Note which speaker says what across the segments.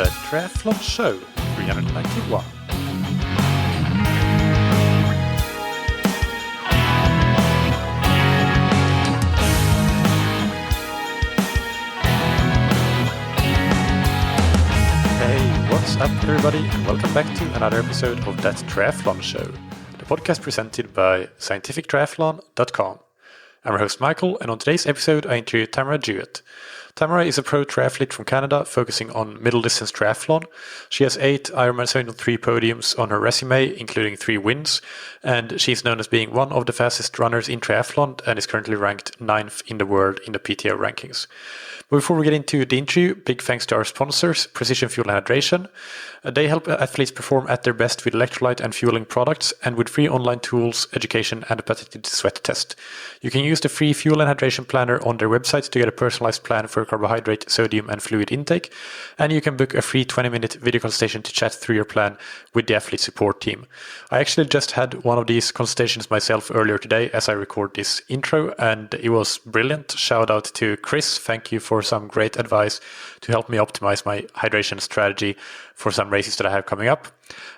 Speaker 1: the Triathlon Show 391. Hey, what's up everybody, and welcome back to another episode of that Triathlon Show, the podcast presented by scientifictriathlon.com. I'm your host Michael, and on today's episode I interview Tamara Jewett. Tamara is a pro triathlete from Canada focusing on middle distance triathlon. She has 8 Ironman 703 podiums on her resume, including 3 wins, and she's known as being one of the fastest runners in triathlon and is currently ranked 9th in the world in the PTO rankings. But before we get into the interview, big thanks to our sponsors, Precision Fuel and Hydration. They help athletes perform at their best with electrolyte and fueling products and with free online tools, education, and a patented sweat test. You can use the free fuel and hydration planner on their website to get a personalized plan for carbohydrate, sodium, and fluid intake. And you can book a free 20-minute video consultation to chat through your plan with the athlete support team. I actually just had one of these consultations myself earlier today as I record this intro, and it was brilliant. Shout out to Chris. Thank you for some great advice to help me optimize my hydration strategy for some races that I have coming up.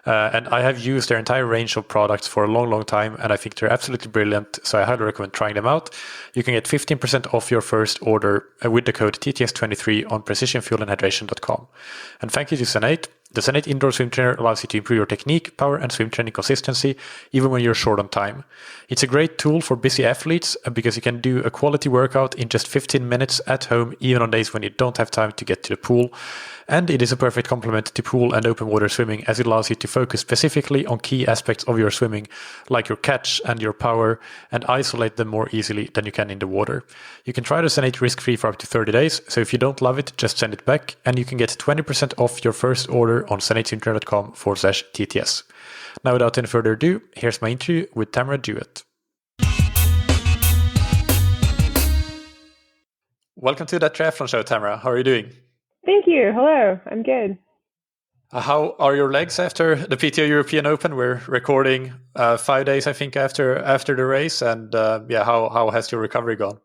Speaker 1: And I have used their entire range of products for a long time, and I think they're absolutely brilliant, so I highly recommend trying them out. You can get 15% off your first order with the code TTS23 on precisionfuelandhydration.com. And thank you to Senate. The Senate Indoor Swim Trainer allows you to improve your technique, power, and swim training consistency, even when you're short on time. It's a great tool for busy athletes because you can do a quality workout in just 15 minutes at home, even on days when you don't have time to get to the pool. And it is a perfect complement to pool and open water swimming, as it allows you to focus specifically on key aspects of your swimming, like your catch and your power, and isolate them more easily than you can in the water. You can try the Senate risk-free for up to 30 days, so if you don't love it, just send it back, and you can get 20% off your first order on senateswimtrainer.com/TTS. Now, without any further ado, here's my interview with Tamara Jewett. Welcome to that Triathlon Show, Tamara. How are you doing?
Speaker 2: Thank you. Hello. I'm good.
Speaker 1: How are your legs after the PTO European Open? We're recording 5 days, I think, after the race. And how has your recovery gone?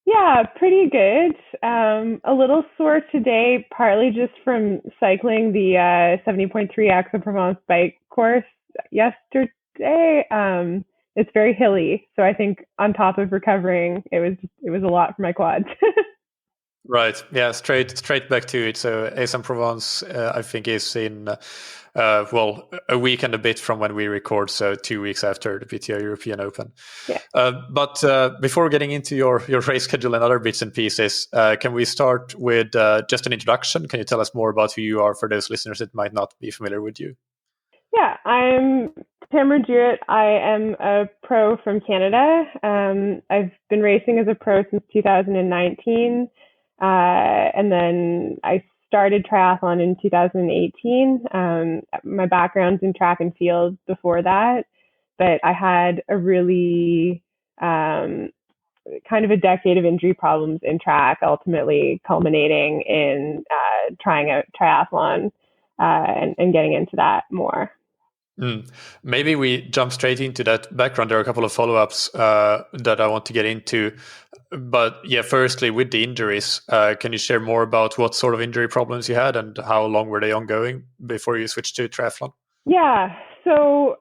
Speaker 2: Yeah, pretty good. A little sore today, partly just from cycling the 70.3 Aix-en-Provence bike course yesterday. It's very hilly, so I think on top of recovering, it was a lot for my quads.
Speaker 1: Right. Yeah. Straight back to it. So Aix-en-Provence, I think, is in a week and a bit from when we record. So 2 weeks after the PTO European Open.
Speaker 2: Yeah.
Speaker 1: But before getting into your race schedule and other bits and pieces, can we start with just an introduction? Can you tell us more about who you are for those listeners that might not be familiar with you?
Speaker 2: Yeah, I'm Tamara Jewett. I am a pro from Canada. I've been racing as a pro since 2019. And then I started triathlon in 2018. My background's in track and field before that, but I had a really kind of a decade of injury problems in track, ultimately culminating in trying out triathlon and getting into that more.
Speaker 1: Maybe we jump straight into that background. There are a couple of follow-ups that I want to get into. But yeah, firstly, with the injuries, can you share more about what sort of injury problems you had and how long were they ongoing before you switched to triathlon?
Speaker 2: Yeah, so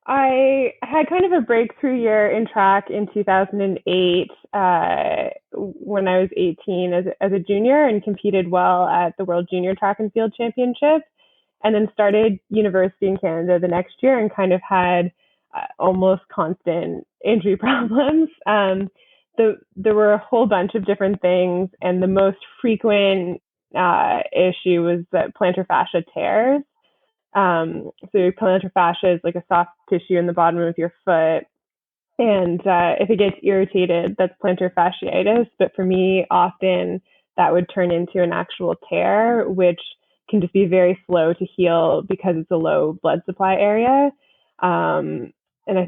Speaker 2: I had kind of a breakthrough year in track in 2008 when I was 18 as a junior and competed well at the World Junior Track and Field Championship. And then started university in Canada the next year and kind of had almost constant injury problems. There were a whole bunch of different things, and the most frequent issue was the plantar fascia tears. So your plantar fascia is like a soft tissue in the bottom of your foot, and if it gets irritated, that's plantar fasciitis. But for me, often that would turn into an actual tear, which can just be very slow to heal because it's a low blood supply area. And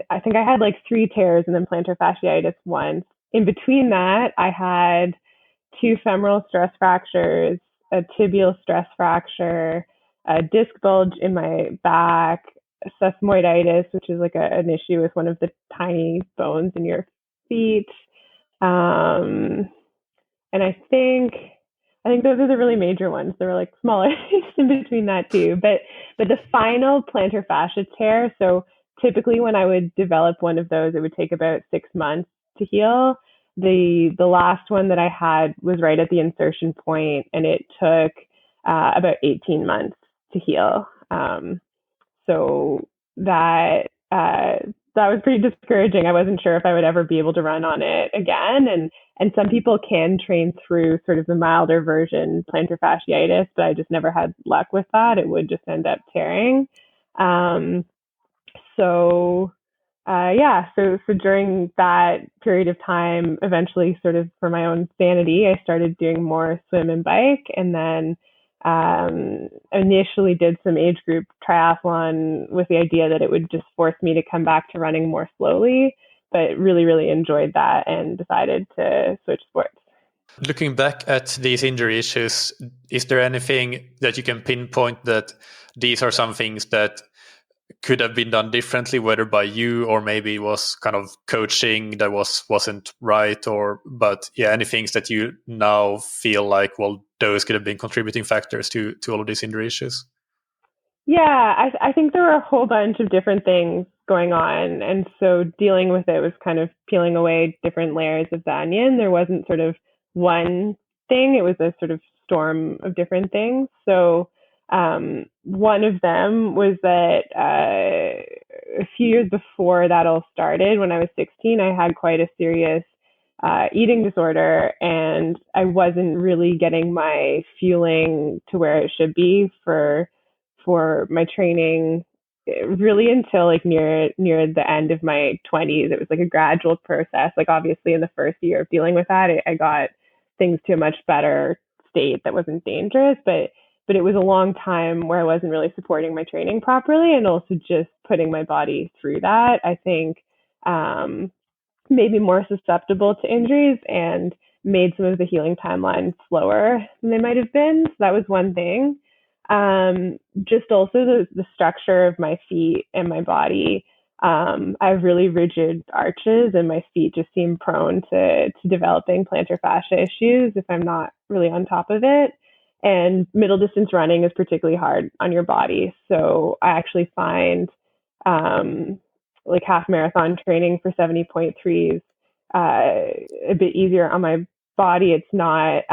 Speaker 2: I think I had like 3 tears and then plantar fasciitis once. In between that, I had 2 femoral stress fractures, a tibial stress fracture, a disc bulge in my back, sesamoiditis, which is like an issue with one of the tiny bones in your feet. And I think I think those are the really major ones. There were like smaller in between that too. But the final plantar fascia tear, so typically when I would develop one of those, it would take about 6 months to heal. The last one that I had was right at the insertion point, and it took about 18 months to heal. So that was pretty discouraging. I wasn't sure if I would ever be able to run on it again. And some people can train through sort of the milder version, plantar fasciitis, but I just never had luck with that. It would just end up tearing. Um, so so during that period of time, eventually, sort of for my own sanity, I started doing more swim and bike, and then initially did some age group triathlon with the idea that it would just force me to come back to running more slowly, but really, really enjoyed that and decided to switch sports.
Speaker 1: Looking back at these injury issues, is there anything that you can pinpoint that these are some things that could have been done differently, whether by you or maybe it was kind of coaching that wasn't right, but any things that you now feel like, well, those could have been contributing factors to all of these injury issues?
Speaker 2: Yeah, I think there were a whole bunch of different things going on. And so dealing with it was kind of peeling away different layers of the onion. There wasn't sort of one thing, it was a sort of storm of different things. So one of them was that a few years before that all started, when I was 16, I had quite a serious eating disorder, and I wasn't really getting my fueling to where it should be for my training really until like near the end of my 20s. It was like a gradual process. Like obviously in the first year of dealing with that, I got things to a much better state that wasn't dangerous, but it was a long time where I wasn't really supporting my training properly, and also just putting my body through that, I think, made me more susceptible to injuries and made some of the healing timelines slower than they might have been. So that was one thing. Just also the structure of my feet and my body. I have really rigid arches, and my feet just seem prone to developing plantar fascia issues if I'm not really on top of it. And middle distance running is particularly hard on your body. So I actually find like half marathon training for 70.3s a bit easier on my body. It's not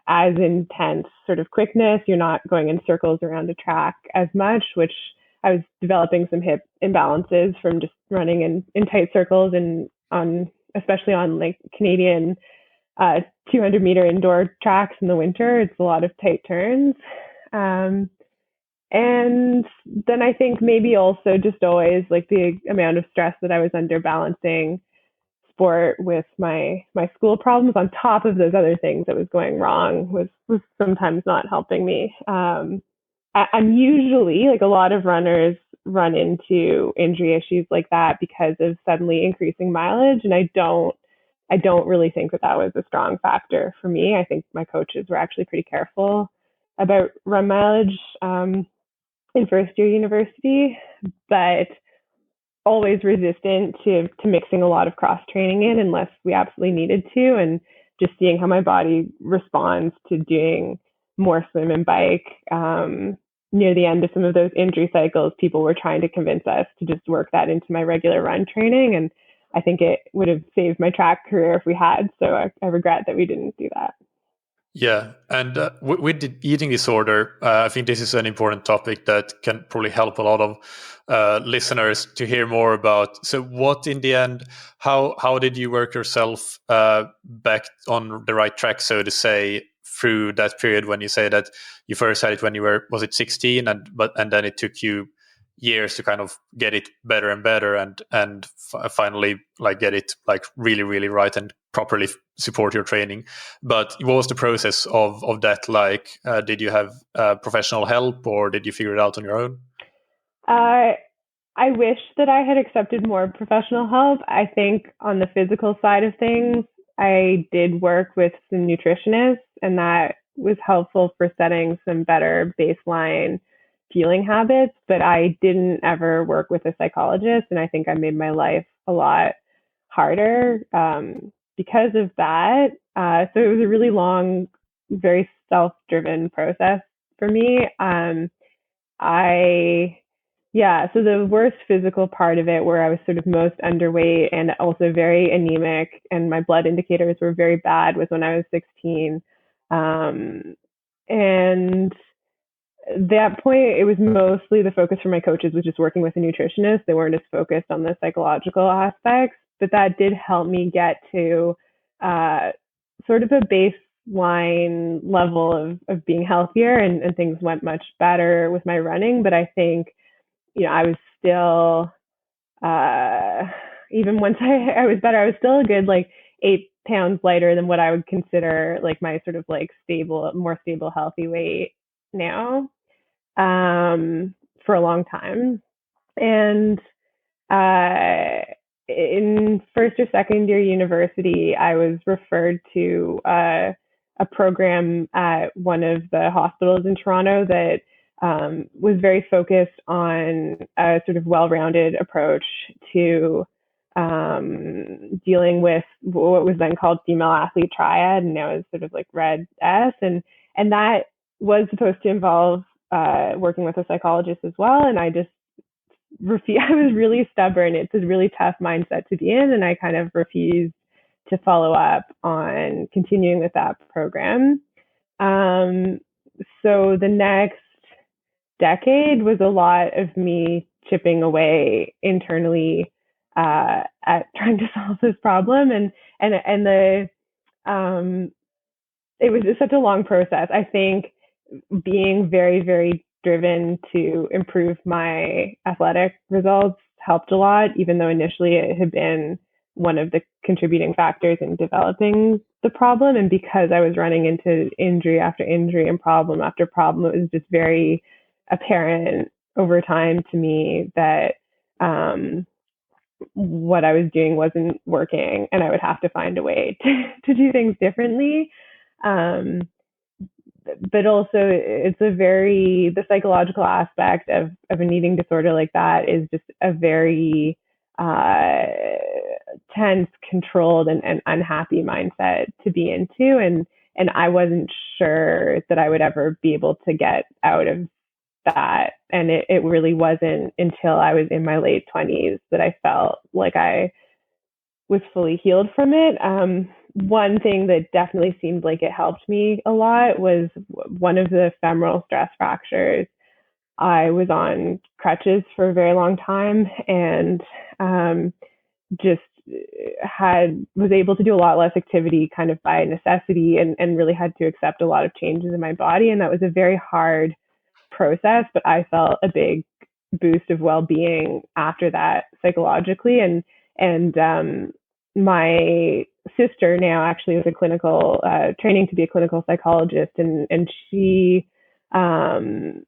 Speaker 2: as intense sort of quickness. You're not going in circles around a track as much, which I was developing some hip imbalances from just running in tight circles, and especially on like Canadian 200-meter indoor tracks in the winter. It's a lot of tight turns. And then I think maybe also just always like the amount of stress that I was under balancing sport with my school problems on top of those other things that was going wrong was sometimes not helping me. I'm usually, like a lot of runners, run into injury issues like that because of suddenly increasing mileage, and I don't really think that was a strong factor for me. I think my coaches were actually pretty careful about run mileage in first year university, but always resistant to mixing a lot of cross training in unless we absolutely needed to, and just seeing how my body responds to doing more swim and bike. Near the end of some of those injury cycles, people were trying to convince us to just work that into my regular run training, and I think it would have saved my track career if we had. So I regret that we didn't do that.
Speaker 1: Yeah, and with the eating disorder, I think this is an important topic that can probably help a lot of listeners to hear more about. So, what in the end, how did you work yourself back on the right track, so to say, through that period when you say that you first had it when you was it 16, and then it took you years to kind of get it better and better, and finally like get it like really really right and properly support your training. But what was the process of that like? Did you have professional help, or did you figure it out on your own?
Speaker 2: I wish that I had accepted more professional help. I think on the physical side of things, I did work with some nutritionists, and that was helpful for setting some better baseline fueling habits. But I didn't ever work with a psychologist, and I think I made my life a lot harder because of that. So it was a really long very self-driven process for me. I Yeah, so the worst physical part of it, where I was sort of most underweight and also very anemic, and my blood indicators were very bad, was when I was 16. And at that point, it was mostly the focus for my coaches was just working with a nutritionist. They weren't as focused on the psychological aspects, but that did help me get to uh, sort of a baseline level of being healthier, and things went much better with my running. But I think, I was still, even once I was better, I was still a good like 8 pounds lighter than what I would consider like my sort of like more stable, healthy weight now, for a long time. And uh, in first or second year university, I was referred to a program at one of the hospitals in Toronto that was very focused on a sort of well-rounded approach to dealing with what was then called female athlete triad, and now is sort of like red S, and that was supposed to involve working with a psychologist as well. And I just I was really stubborn. It's a really tough mindset to be in, and I kind of refused to follow up on continuing with that program. Um, so the next decade was a lot of me chipping away internally at trying to solve this problem, and the it was just such a long process. I think being very, very driven to improve my athletic results helped a lot, even though initially it had been one of the contributing factors in developing the problem. And because I was running into injury after injury and problem after problem, it was just very apparent over time to me that what I was doing wasn't working, and I would have to find a way to do things differently. Um, but also the psychological aspect of an eating disorder like that is just a very uh, tense, controlled, and unhappy mindset to be into. And I wasn't sure that I would ever be able to get out of that. And it really wasn't until I was in my late 20s that I felt like I was fully healed from it. One thing that definitely seemed like it helped me a lot was one of the femoral stress fractures. I was on crutches for a very long time, and just was able to do a lot less activity kind of by necessity, and really had to accept a lot of changes in my body. And that was a very hard process, but I felt a big boost of well-being after that psychologically. And my sister now actually is a clinical training to be a clinical psychologist, and she was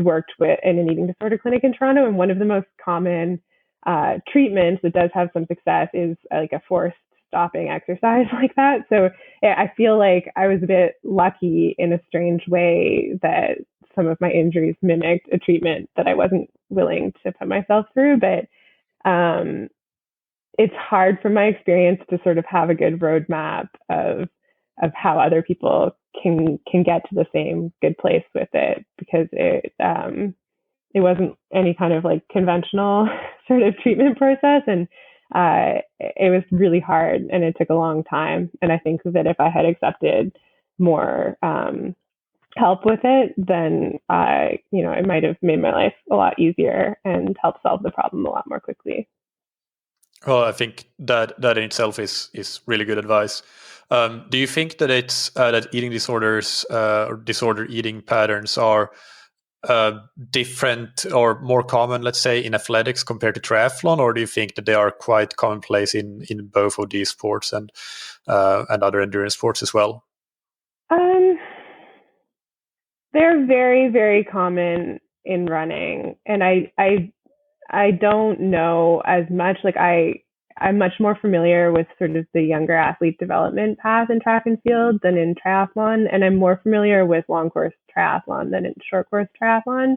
Speaker 2: worked with in an eating disorder clinic in Toronto. And one of the most common treatments that does have some success is like a forced stopping exercise like that. So I feel like I was a bit lucky in a strange way that some of my injuries mimicked a treatment that I wasn't willing to put myself through. But it's hard from my experience to sort of have a good roadmap of how other people can get to the same good place with it, because it wasn't any kind of like conventional sort of treatment process, and it was really hard, and it took a long time. And I think that if I had accepted more help with it, then it might have made my life a lot easier and helped solve the problem a lot more quickly.
Speaker 1: Well, I think that in itself is really good advice. Do you think that it's that eating disorders or disordered eating patterns are different or more common, let's say, in athletics compared to triathlon, or do you think that they are quite commonplace in both of these sports and other endurance sports as well?
Speaker 2: They're very, very common in running, and I don't know as much. Like I'm much more familiar with sort of the younger athlete development path in track and field than in triathlon, and I'm more familiar with long course triathlon than in short course triathlon.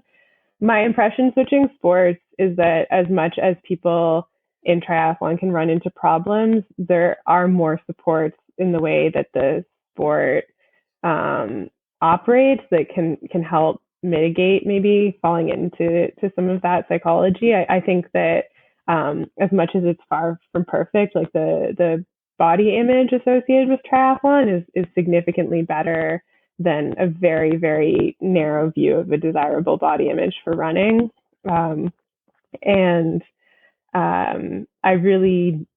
Speaker 2: My impression switching sports is that as much as people in triathlon can run into problems, there are more supports in the way that the sport operates that can help mitigate maybe falling into some of that psychology. I think that as much as it's far from perfect, like the body image associated with triathlon is significantly better than a very, very narrow view of a desirable body image for running. And I really,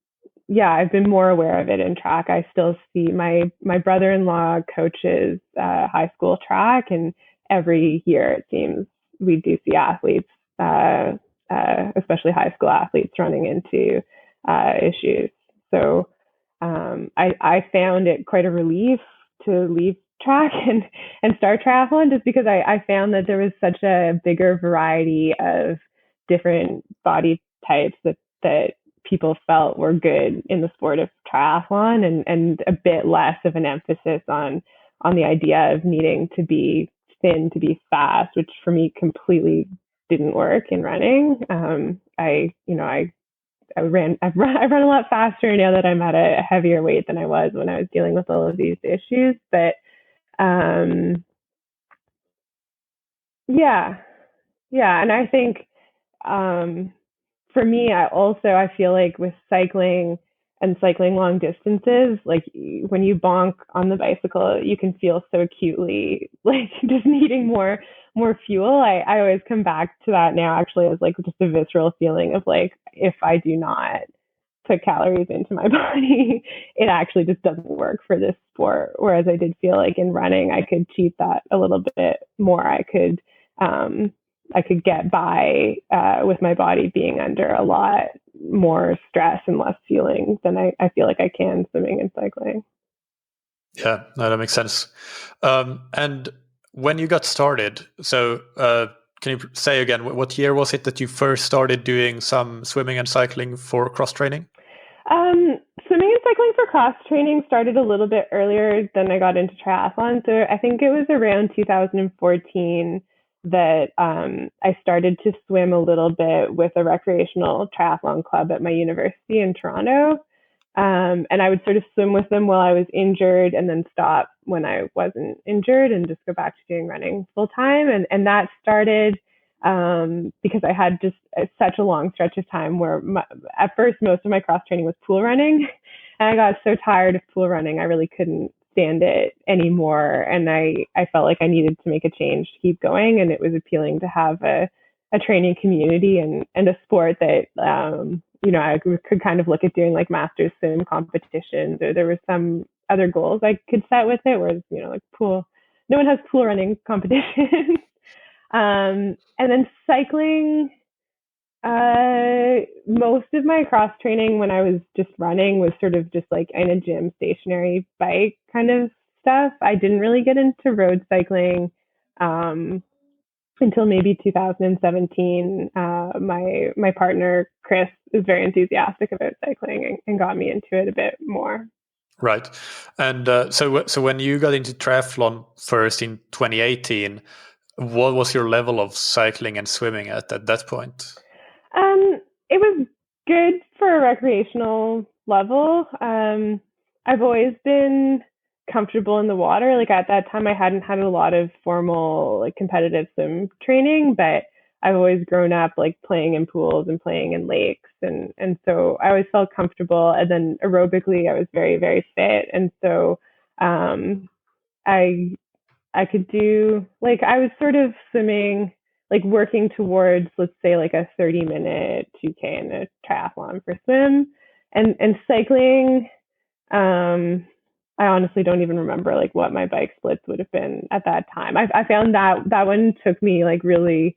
Speaker 2: yeah, I've been more aware of it in track. I still see my brother-in-law coaches high school track, and every year it seems we do see athletes, especially high school athletes, running into issues. So I found it quite a relief to leave track and start triathlon, just because I found that there was such a bigger variety of different body types that people felt were good in the sport of triathlon, and a bit less of an emphasis on the idea of needing to be thin to be fast, which for me completely didn't work in running. I've run a lot faster now that I'm at a heavier weight than I was when I was dealing with all of these issues. But yeah, and I think for me, I feel like with cycling and cycling long distances, like when you bonk on the bicycle, you can feel so acutely like just needing more fuel. I always come back to that now, actually, as like just a visceral feeling of like, if I do not put calories into my body, it actually just doesn't work for this sport. Whereas I did feel like in running, I could cheat that a little bit more. I could get by with my body being under a lot more stress and less fueling than I feel like I can swimming and cycling.
Speaker 1: Yeah, no, that makes sense. And when you got started, so can you say again, what year was it that you first started doing some swimming and cycling for cross training?
Speaker 2: Swimming and cycling for cross training started a little bit earlier than I got into triathlon. So I think it was around 2014 that I started to swim a little bit with a recreational triathlon club at my university in Toronto. And I would sort of swim with them while I was injured, and then stop when I wasn't injured and just go back to doing running full time. And that started because I had just such a long stretch of time where at first most of my cross training was pool running. And I got so tired of pool running, I really couldn't stand it anymore. And I felt like I needed to make a change to keep going. And it was appealing to have a training community and a sport that, I could kind of look at doing like masters swim competitions, or there were some other goals I could set with it, whereas, like pool, no one has pool running competitions. And then cycling, most of my cross training when I was just running was sort of just like in a gym stationary bike kind of stuff. I didn't really get into road cycling until maybe 2017. My partner Chris is very enthusiastic about cycling and got me into it a bit more.
Speaker 1: Right, and so when you got into triathlon first in 2018, what was your level of cycling and swimming at that point?
Speaker 2: It was good for a recreational level. I've always been comfortable in the water. Like at that time, I hadn't had a lot of formal like competitive swim training, but I've always grown up like playing in pools and playing in lakes, and so I always felt comfortable. And then aerobically, I was very, very fit, and so I I could do like I was sort of swimming, like working towards, let's say, like a 30-minute 2K in a triathlon for swim, and cycling. I honestly don't even remember like what my bike splits would have been at that time. I found that one took me like really.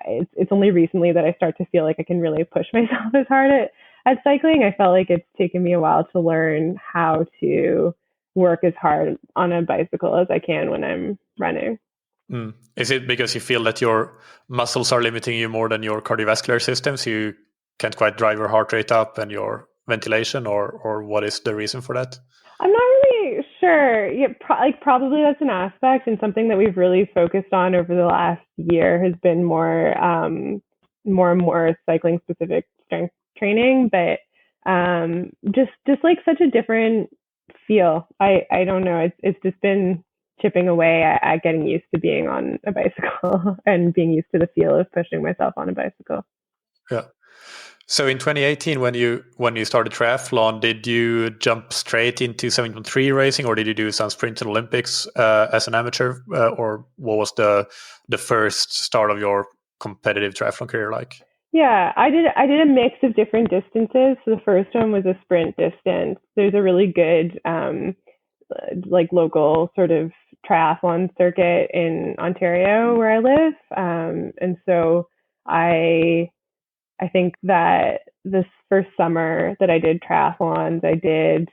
Speaker 2: It's only recently that I start to feel like I can really push myself as hard at cycling. I felt like it's taken me a while to learn how to work as hard on a bicycle as I can when I'm running.
Speaker 1: Is it because you feel that your muscles are limiting you more than your cardiovascular system, so you can't quite drive your heart rate up and your ventilation, or what is the reason for that?
Speaker 2: I'm not really sure. Yeah, probably that's an aspect, and something that we've really focused on over the last year has been more and more cycling specific strength training, but just like such a different feel. I don't know. It's just been chipping away at getting used to being on a bicycle and being used to the feel of pushing myself on a bicycle.
Speaker 1: Yeah. So in 2018, when you started triathlon, did you jump straight into 7.3 racing, or did you do some sprint and Olympics as an amateur, or what was the first start of your competitive triathlon career like?
Speaker 2: Yeah, I did a mix of different distances. So the first one was a sprint distance. There's a really good like local sort of triathlon circuit in Ontario where I live. And so I think that this first summer that I did triathlons, I did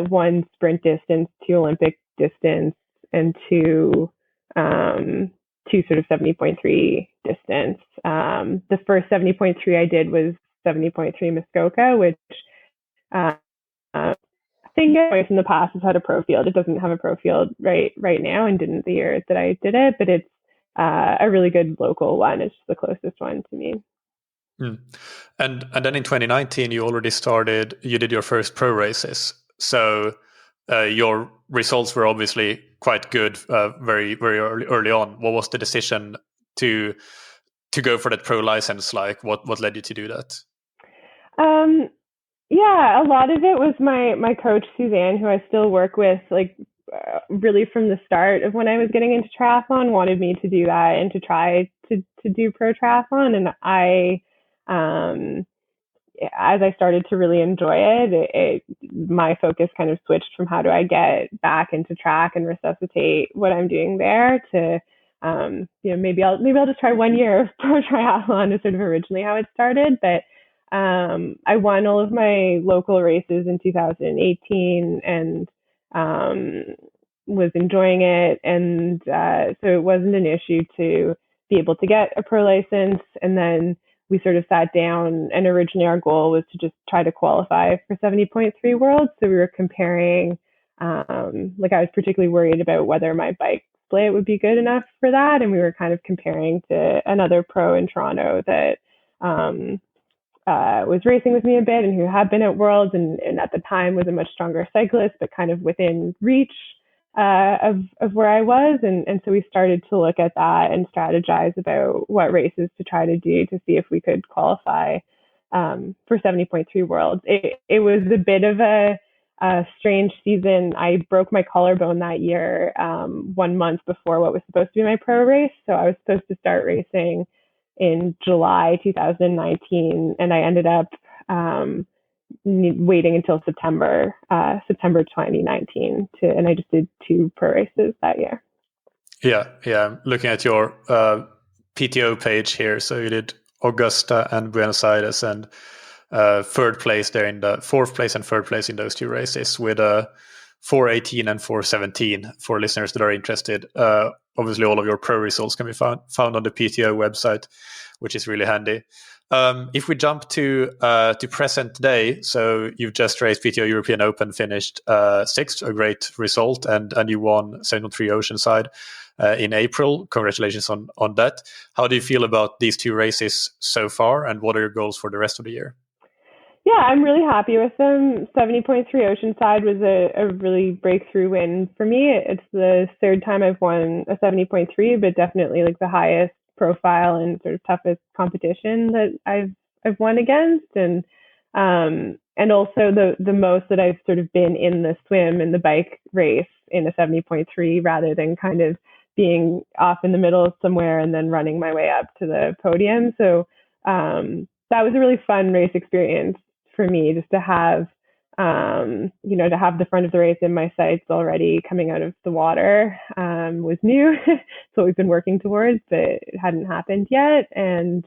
Speaker 2: one sprint distance, two Olympic distance, and two sort of 70.3 distance. The first 70.3 I did was 70.3 Muskoka, which uh, I think in the past has had a pro field. It doesn't have a pro field right now, and didn't the year that I did it, but it's a really good local one. It's the closest one to me.
Speaker 1: Mm. And then in 2019, you did your first pro races. So your results were obviously quite good very early on. What was the decision to go for that pro license? Like, what led you to do that?
Speaker 2: Yeah, a lot of it was my coach Suzanne, who I still work with, like really from the start of when I was getting into triathlon, wanted me to do that and to try to do pro triathlon. And um, as I started to really enjoy my focus kind of switched from how do I get back into track and resuscitate what I'm doing there to, maybe I'll just try 1 year of pro triathlon is sort of originally how it started. But I won all of my local races in 2018 and was enjoying it. And so it wasn't an issue to be able to get a pro license. And then we sort of sat down, and originally our goal was to just try to qualify for 70.3 Worlds. So we were comparing, like I was particularly worried about whether my bike split would be good enough for that. And we were kind of comparing to another pro in Toronto that was racing with me a bit and who had been at Worlds and at the time was a much stronger cyclist, but kind of within reach of where I was. And so we started to look at that and strategize about what races to try to do to see if we could qualify for 70.3 Worlds. It was a bit of a strange season. I broke my collarbone that year 1 month before what was supposed to be my pro race. So I was supposed to start racing in July 2019, and I ended up waiting until September 2019 and I just did 2 pro races that year.
Speaker 1: Yeah. I'm looking at your PTO page here. So you did Augusta and Buenos Aires, and fourth place and third place in those 2 races with 4:18 and 4:17 for listeners that are interested. Obviously, all of your pro results can be found on the PTO website, which is really handy. If we jump to present day, so you've just raced PTO European Open, finished 6th, a great result, and you won 7.3 Oceanside in April. Congratulations on that. How do you feel about these 2 races so far, and what are your goals for the rest of the year?
Speaker 2: Yeah, I'm really happy with them. 70.3 Oceanside was a really breakthrough win for me. It's the 3rd time I've won a 70.3, but definitely like the highest profile and sort of toughest competition that I've won against, and also the most that I've sort of been in the swim and the bike race in a 70.3 rather than kind of being off in the middle somewhere and then running my way up to the podium. So that was a really fun race experience for me, just to have to have the front of the race in my sights already coming out of the water was new. It's what we've been working towards, but it hadn't happened yet. And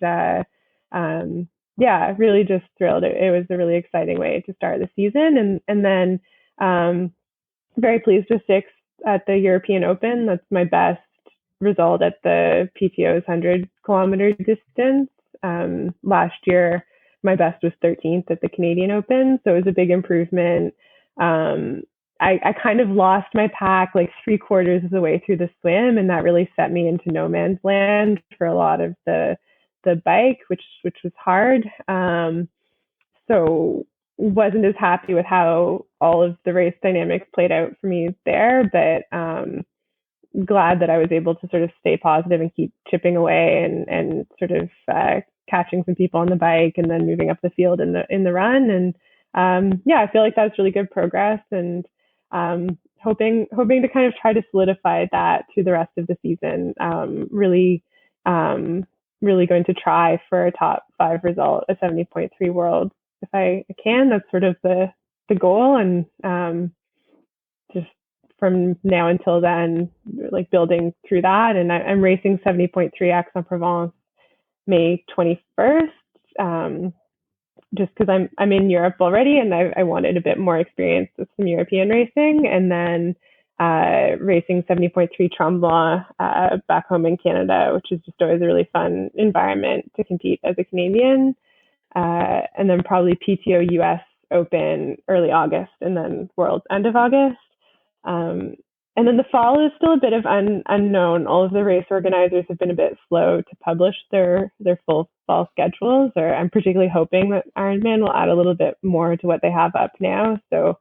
Speaker 2: really just thrilled. It was a really exciting way to start the season. And then very pleased with 6th at the European Open. That's my best result at the PTO's 100-kilometer distance. Last year, my best was 13th at the Canadian Open, so it was a big improvement. I kind of lost my pack like 3/4 of the way through the swim, and that really set me into no man's land for a lot of the bike, which was hard. So wasn't as happy with how all of the race dynamics played out for me there, but glad that I was able to sort of stay positive and keep chipping away and sort of catching some people on the bike and then moving up the field in the run. And yeah, I feel like that's really good progress, and hoping to kind of try to solidify that through the rest of the season. Really going to try for a top 5 result, a 70.3 world if I can. That's sort of the goal, and just from now until then, like building through that. And I'm racing 70.3 Aix-en-Provence May 21st, just because I'm in Europe already, and I wanted a bit more experience with some European racing, and then racing 70.3 Tremblant back home in Canada, which is just always a really fun environment to compete as a Canadian. And then probably PTO US Open early August, and then Worlds end of August. And then the fall is still a bit of unknown. All of the race organizers have been a bit slow to publish their full fall schedules, or I'm particularly hoping that Ironman will add a little bit more to what they have up now. So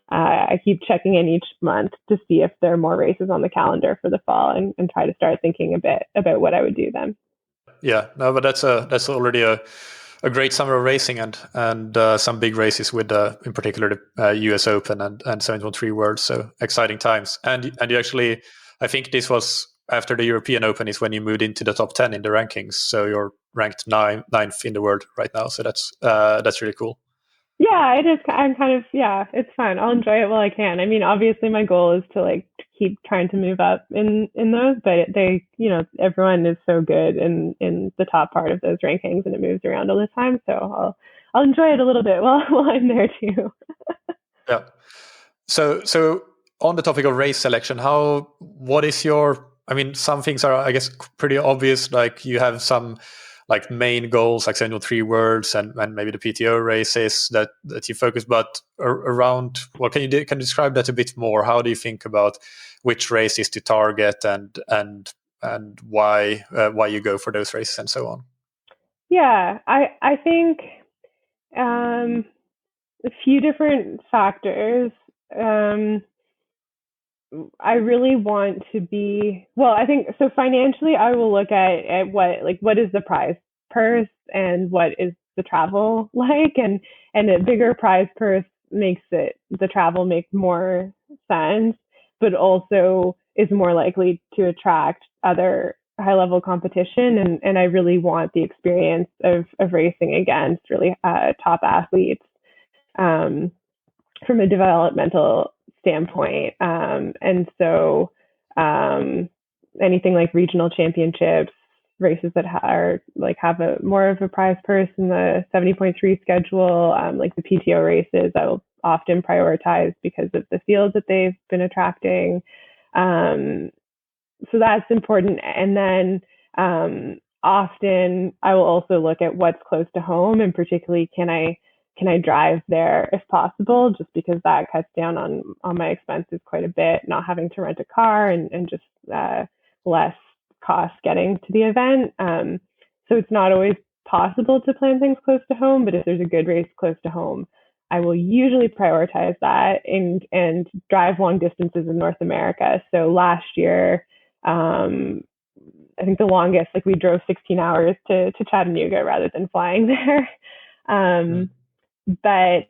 Speaker 2: I keep checking in each month to see if there are more races on the calendar for the fall, and try to start thinking a bit about what I would do then.
Speaker 1: Yeah, no, but that's already a great summer of racing, and some big races with in particular the US Open and 7.3 Worlds. So exciting times. And you actually, I think this was after the European Open is when you moved into the top 10 in the rankings. So you're ranked ninth in the world right now. So that's really cool.
Speaker 2: Yeah, it is. I'm kind of, yeah, it's fun. I'll enjoy it while I can. I mean, obviously my goal is to like keep trying to move up in those, but they, everyone is so good in the top part of those rankings, and it moves around all the time. So I'll enjoy it a little bit while I'm there too.
Speaker 1: Yeah. So on the topic of race selection, what is I mean, some things are, I guess, pretty obvious. Like you have some like main goals, like 7.3 Worlds and maybe the PTO races that you focus, but around, well, can you describe that a bit more? How do you think about which races to target and why you go for those races and so on?
Speaker 2: Yeah, I think a few different factors. I really want to be, well, I think so financially I will look at what is the prize purse and what is the travel like, and a bigger prize purse makes the travel make more sense, but also is more likely to attract other high level competition, and I really want the experience of racing against really top athletes from a developmental standpoint. And so anything like regional championships, races that have a more of a prize purse in the 70.3 schedule, like the PTO races, I will often prioritize because of the fields that they've been attracting. So that's important. And then often I will also look at what's close to home, and particularly can I drive there if possible, just because that cuts down on my expenses quite a bit, not having to rent a car, and just less cost getting to the event. So it's not always possible to plan things close to home, but if there's a good race close to home, I will usually prioritize that and drive long distances in North America. So last year, I think the longest, like we drove 16 hours to Chattanooga rather than flying there. But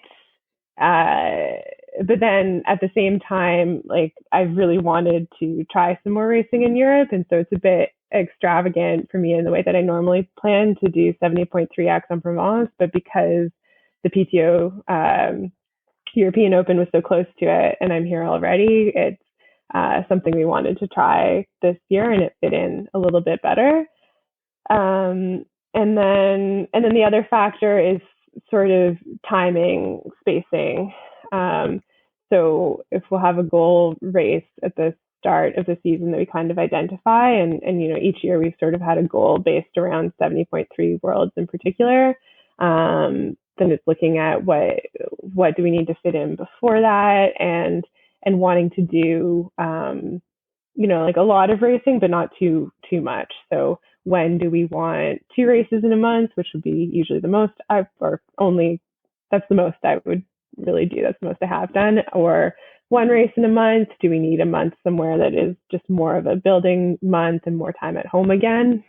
Speaker 2: then at the same time, like I really wanted to try some more racing in Europe, and so it's a bit extravagant for me in the way that I normally plan to do 70.3 Aix-en-Provence, but because the PTO European Open was so close to it, and I'm here already, it's something we wanted to try this year, and it fit in a little bit better. And then the other factor is sort of timing, spacing. So if we'll have a goal race at the start of the season that we kind of identify, and each year we've sort of had a goal based around 70.3 Worlds in particular, then it's looking at what do we need to fit in before that, and wanting to do like a lot of racing, but not too much. So when do we want 2 races in a month, which would be usually the most, or only that's the most I would really do. That's the most I have done. Or one race in a month. Do we need a month somewhere that is just more of a building month and more time at home again?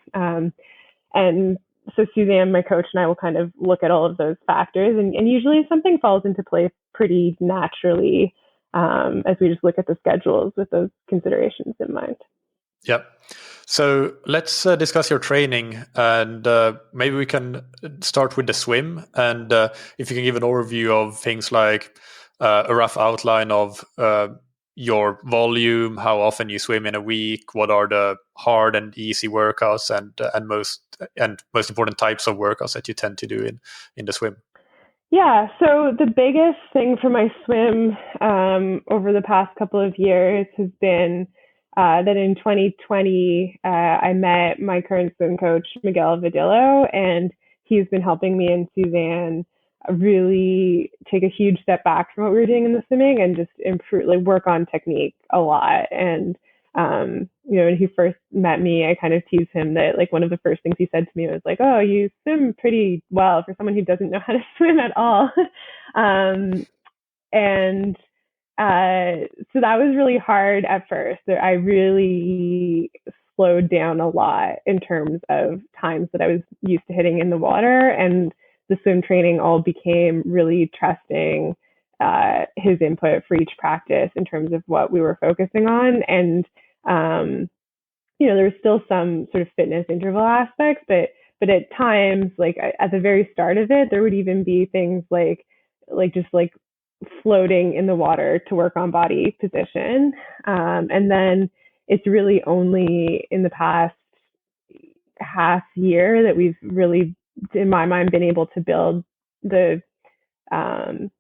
Speaker 2: And so Suzanne, my coach, and I will kind of look at all of those factors, and usually something falls into place pretty naturally as we just look at the schedules with those considerations in mind.
Speaker 1: Yep. So let's discuss your training, and maybe we can start with the swim. And if you can give an overview of things like a rough outline of your volume, how often you swim in a week, what are the hard and easy workouts, and most important types of workouts that you tend to do in the swim.
Speaker 2: Yeah, so the biggest thing for my swim over the past couple of years has been that in 2020, I met my current swim coach, Miguel Vadillo, and he's been helping me and Suzanne really take a huge step back from what we were doing in the swimming and just improve, like work on technique a lot. And, when he first met me, I kind of teased him that like one of the first things he said to me was like, "Oh, you swim pretty well for someone who doesn't know how to swim at all." And so that was really hard at first. I really slowed down a lot in terms of times that I was used to hitting in the water, and the swim training all became really trusting his input for each practice in terms of what we were focusing on. And there was still some sort of fitness interval aspects, but at times, like at the very start of it, there would even be things like just like floating in the water to work on body position. And then it's really only in the past half year that we've really, in my mind, been able to build the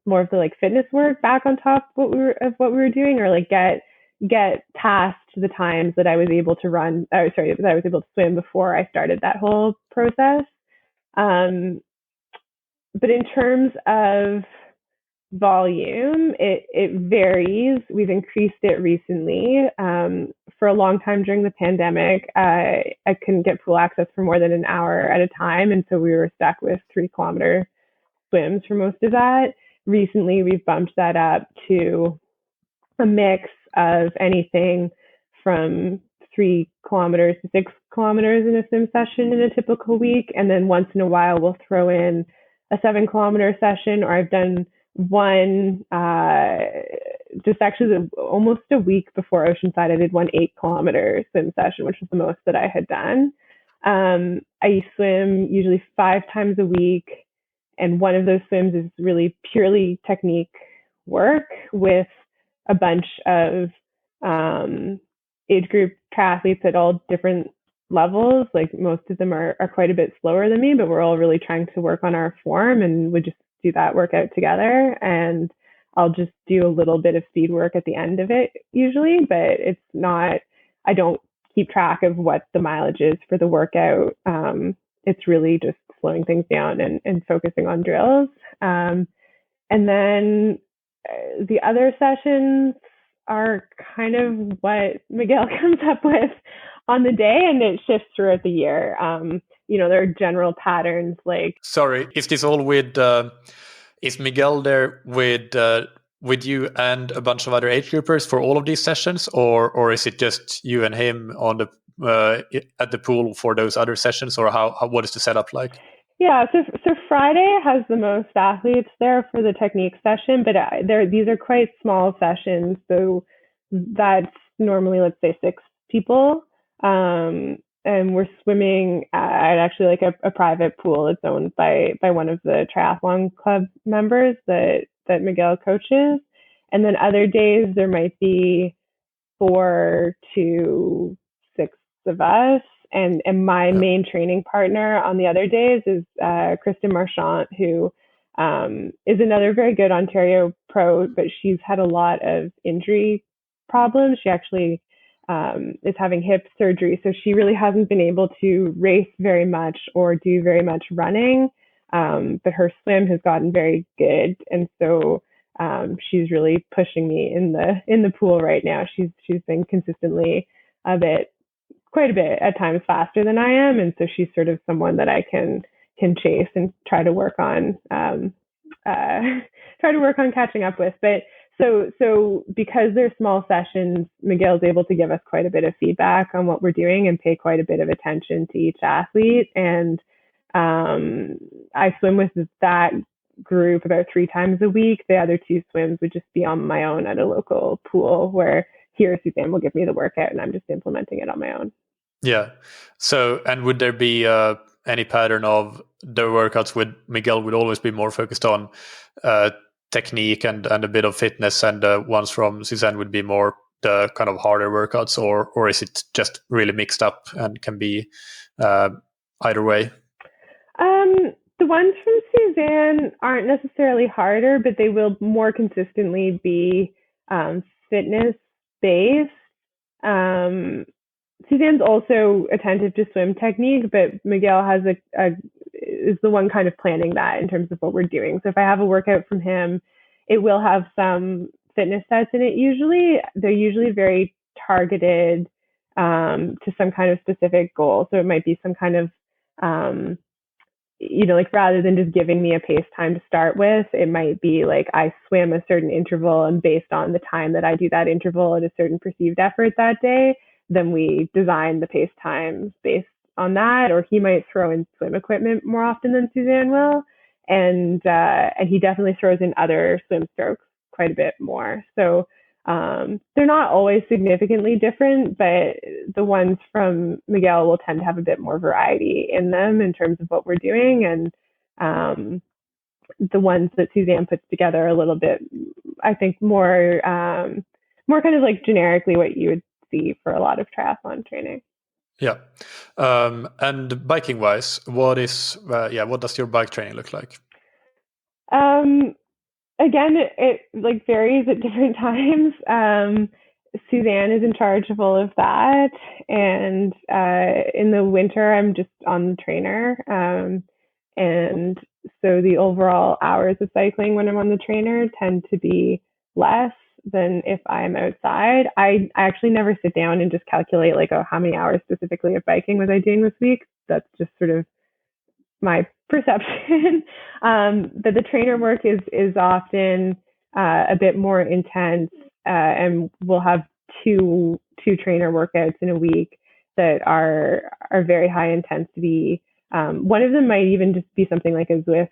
Speaker 2: more of the like fitness work back on top of what we were doing, or like get past the times that I was able to that I was able to swim before I started that whole process. But in terms of volume, it varies. We've increased it recently. For a long time during the pandemic, I couldn't get pool access for more than an hour at a time, and so we were stuck with 3-kilometer swims for most of that. Recently, we've bumped that up to a mix of anything from 3 kilometers to 6 kilometers in a swim session in a typical week, and then once in a while we'll throw in a 7-kilometer session, or I've done one just actually almost a week before Oceanside. I did one 8-kilometer swim session, which was the most that I had done. I swim usually 5 times a week, and one of those swims is really purely technique work with a bunch of age group triathletes at all different levels. Like most of them are quite a bit slower than me, but we're all really trying to work on our form, and we just do that workout together. And I'll just do a little bit of speed work at the end of it usually, but it's not, I don't keep track of what the mileage is for the workout. It's really just slowing things down and focusing on drills. And then the other sessions are kind of what Miguel comes up with on the day, and it shifts throughout the year. There are general patterns like.
Speaker 1: Sorry, is this all with? Is Miguel there with you and a bunch of other age groupers for all of these sessions, or is it just you and him on the at the pool for those other sessions, or what is the setup like?
Speaker 2: Yeah, so Friday has the most athletes there for the technique session, but these are quite small sessions, so that's normally, let's say, 6 people, and we're swimming at actually like a private pool. It's owned by one of the triathlon club members that Miguel coaches, and then other days there might be 4 to 6 of us. And my main training partner on the other days is Kristen Marchant, who is another very good Ontario pro, but she's had a lot of injury problems. She actually is having hip surgery, so she really hasn't been able to race very much or do very much running. But her swim has gotten very good, and so she's really pushing me in the pool right now. She's been consistently quite a bit at times faster than I am, and so she's sort of someone that I can chase and try to work on try to work on catching up with. But so because they're small sessions, Miguel's able to give us quite a bit of feedback on what we're doing and pay quite a bit of attention to each athlete. And I swim with that group about 3 times a week. The other 2 swims would just be on my own at a local pool, where here Suzanne will give me the workout and I'm just implementing it on my own.
Speaker 1: Yeah. So, and would there be any pattern of the workouts with Miguel would always be more focused on technique and a bit of fitness, and the ones from Suzanne would be more the kind of harder workouts, or is it just really mixed up and can be either way?
Speaker 2: The ones from Suzanne aren't necessarily harder, but they will more consistently be fitness based. Suzanne's also attentive to swim technique, but Miguel has is the one kind of planning that in terms of what we're doing. So if I have a workout from him, it will have some fitness sets in it. Usually, they're usually very targeted to some kind of specific goal. So it might be some kind of like rather than just giving me a pace time to start with, it might be like I swim a certain interval, and based on the time that I do that interval at a certain perceived effort that day, then we design the pace times based on that. Or he might throw in swim equipment more often than Suzanne will, and he definitely throws in other swim strokes quite a bit more. So they're not always significantly different, but the ones from Miguel will tend to have a bit more variety in them in terms of what we're doing, and the ones that Suzanne puts together are a little bit, I think, more kind of like generically what you would see for a lot of triathlon training.
Speaker 1: Yeah. And biking wise, what does your bike training look like?
Speaker 2: Again, it like varies at different times. Suzanne is in charge of all of that, and in the winter I'm just on the trainer, and so the overall hours of cycling when I'm on the trainer tend to be less than if I'm outside. I actually never sit down and just calculate like, oh, how many hours specifically of biking was I doing this week. That's just sort of my perception. But the trainer work is often a bit more intense, and we'll have two trainer workouts in a week that are very high intensity. One of them might even just be something like a Zwift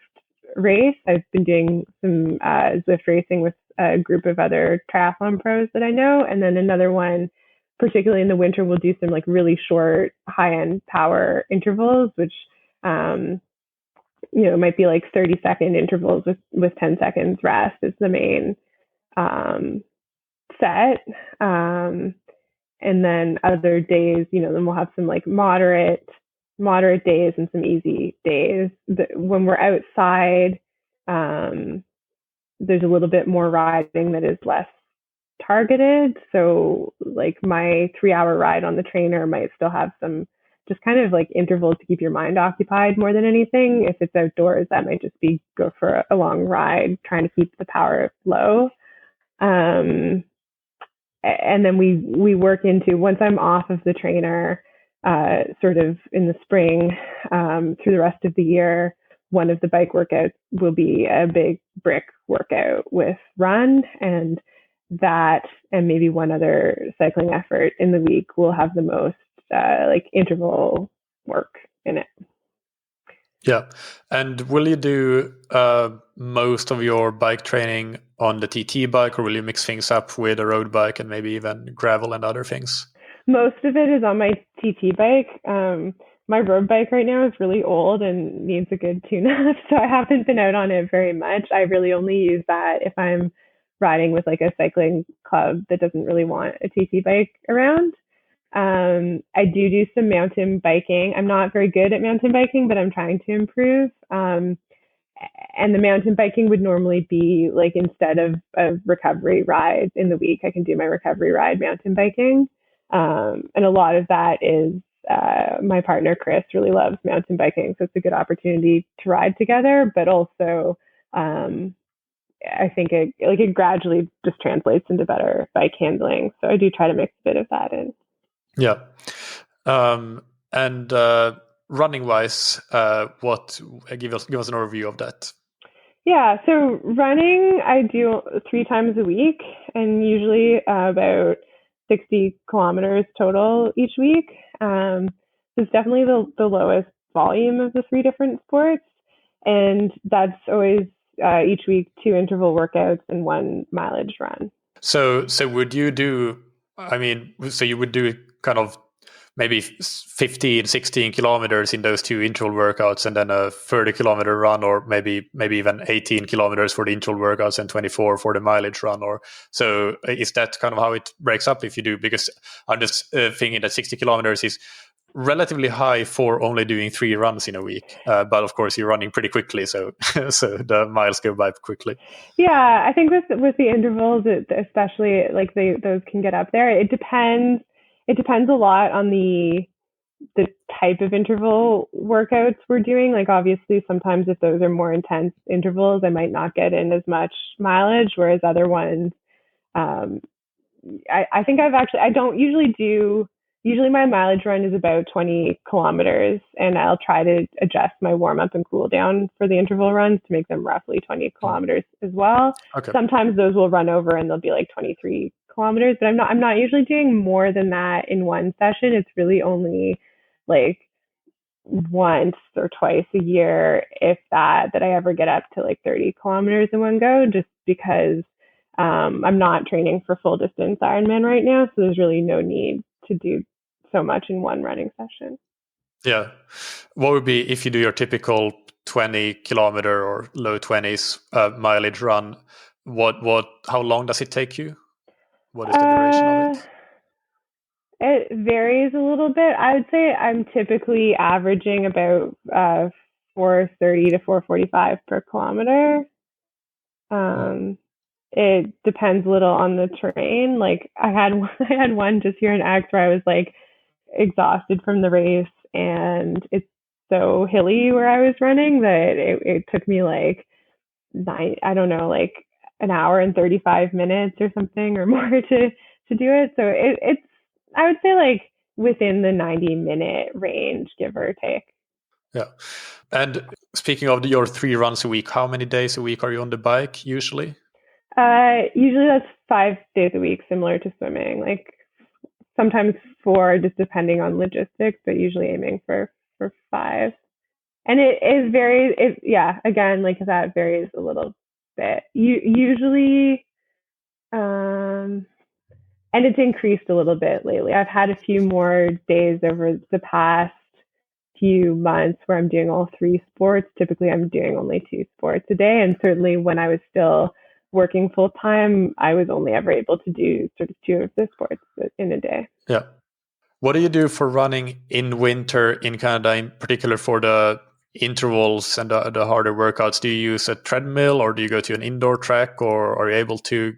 Speaker 2: race. I've been doing some Zwift racing with a group of other triathlon pros that I know, and then another one, particularly in the winter, we'll do some like really short high-end power intervals, which it might be like 30-second intervals with 10 seconds rest is the main set. And then other days, then we'll have some like moderate days and some easy days. When we're outside, there's a little bit more riding that is less targeted. So like my 3-hour ride on the trainer might still have some just kind of like intervals to keep your mind occupied more than anything. If it's outdoors, that might just be go for a long ride, trying to keep the power low. And then we work into, once I'm off of the trainer, sort of in the spring, through the rest of the year, one of the bike workouts will be a big brick workout with run, and that and maybe one other cycling effort in the week will have the most like interval work in it.
Speaker 1: Yeah. And will you do most of your bike training on the TT bike, or will you mix things up with a road bike and maybe even gravel and other things?
Speaker 2: Most of it is on my TT bike. My road bike right now is really old and needs a good tune-up, so I haven't been out on it very much. I really only use that if I'm riding with like a cycling club that doesn't really want a TT bike around. I do some mountain biking. I'm not very good at mountain biking, but I'm trying to improve. And the mountain biking would normally be like, instead of a recovery ride in the week, I can do my recovery ride mountain biking. And a lot of that is my partner, Chris, really loves mountain biking. So it's a good opportunity to ride together, but also I think it gradually just translates into better bike handling. So I do try to mix a bit of that in.
Speaker 1: Yeah. And running wise, give us an overview of that.
Speaker 2: Yeah, so running I do 3 times a week, and usually about 60 kilometers total each week. So it's definitely the lowest volume of the three different sports, and that's always each week 2 interval workouts and 1 mileage run.
Speaker 1: So would you do, I mean, so you would do kind of maybe 15, 16 kilometers in those two interval workouts and then a 30-kilometer run, or maybe even 18 kilometers for the interval workouts and 24 for the mileage run? Or so is that kind of how it breaks up if you do? Because I'm just thinking that 60 kilometers is relatively high for only doing 3 runs in a week. But of course, you're running pretty quickly, so so the miles go by quickly.
Speaker 2: Yeah, I think with the intervals, especially like those can get up there. It depends. It depends a lot on the type of interval workouts we're doing. Like obviously, sometimes if those are more intense intervals, I might not get in as much mileage, whereas other ones, um, I think I don't usually do, usually my mileage run is about 20 kilometers, and I'll try to adjust my warm up and cool down for the interval runs to make them roughly 20 kilometers as well.
Speaker 1: Okay.
Speaker 2: Sometimes those will run over and they'll be like 23 kilometers, but I'm not usually doing more than that in one session. It's really only like once or twice a year, if that I ever get up to like 30 kilometers in one go, just because I'm not training for full distance Ironman right now. So there's really no need to do so much in one running session.
Speaker 1: Yeah. What would be, if you do your typical 20-kilometer or low 20s mileage run, how long does it take you? What is the duration of it?
Speaker 2: It varies a little bit. I would say I'm typically averaging about 430 to 445 per kilometer. Um, it depends a little on the terrain. Like I had I had one just here in X where I was like exhausted from the race, and it's so hilly where I was running that it took me like I don't know, like an hour and 35 minutes or something or more to do it. So it's I would say like within the 90-minute range, give or take.
Speaker 1: Yeah. And speaking of your 3 runs a week, how many days a week are you on the bike usually?
Speaker 2: Usually that's 5 days a week, similar to swimming. Like sometimes 4, just depending on logistics, but usually aiming for 5. And it varies. Yeah, again, like that varies a little bit. Usually, and it's increased a little bit lately. I've had a few more days over the past few months where I'm doing all 3 sports. Typically, I'm doing only 2 sports a day, and certainly when I was still working full time, I was only ever able to do sort of 2 of the sports in a day.
Speaker 1: Yeah. What do you do for running in winter in Canada, in particular for the intervals and the harder workouts? Do you use a treadmill, or do you go to an indoor track, or are you able to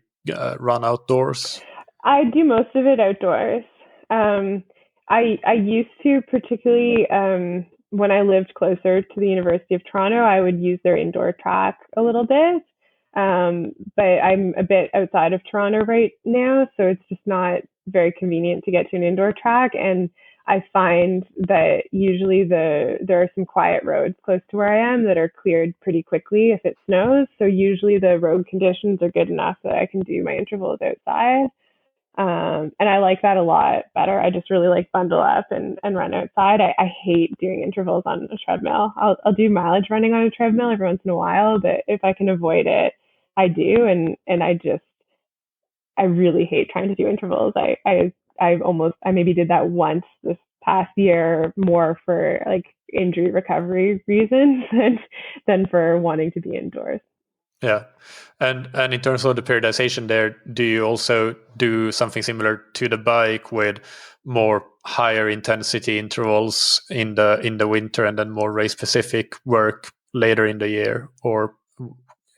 Speaker 1: run outdoors?
Speaker 2: I do most of it outdoors. Um, I used to, particularly when I lived closer to the University of Toronto, I would use their indoor track a little bit. But I'm a bit outside of Toronto right now, so it's just not very convenient to get to an indoor track. And I find that usually there are some quiet roads close to where I am that are cleared pretty quickly if it snows. So usually the road conditions are good enough that I can do my intervals outside. And I like that a lot better. I just really like bundle up and run outside. I hate doing intervals on a treadmill. I'll do mileage running on a treadmill every once in a while, but if I can avoid it, I do. And I really hate trying to do intervals. I maybe did that once this past year, more for like injury recovery reasons than for wanting to be indoors.
Speaker 1: Yeah. And in terms of the periodization there, do you also do something similar to the bike with more higher intensity intervals in the winter and then more race specific work later in the year? Or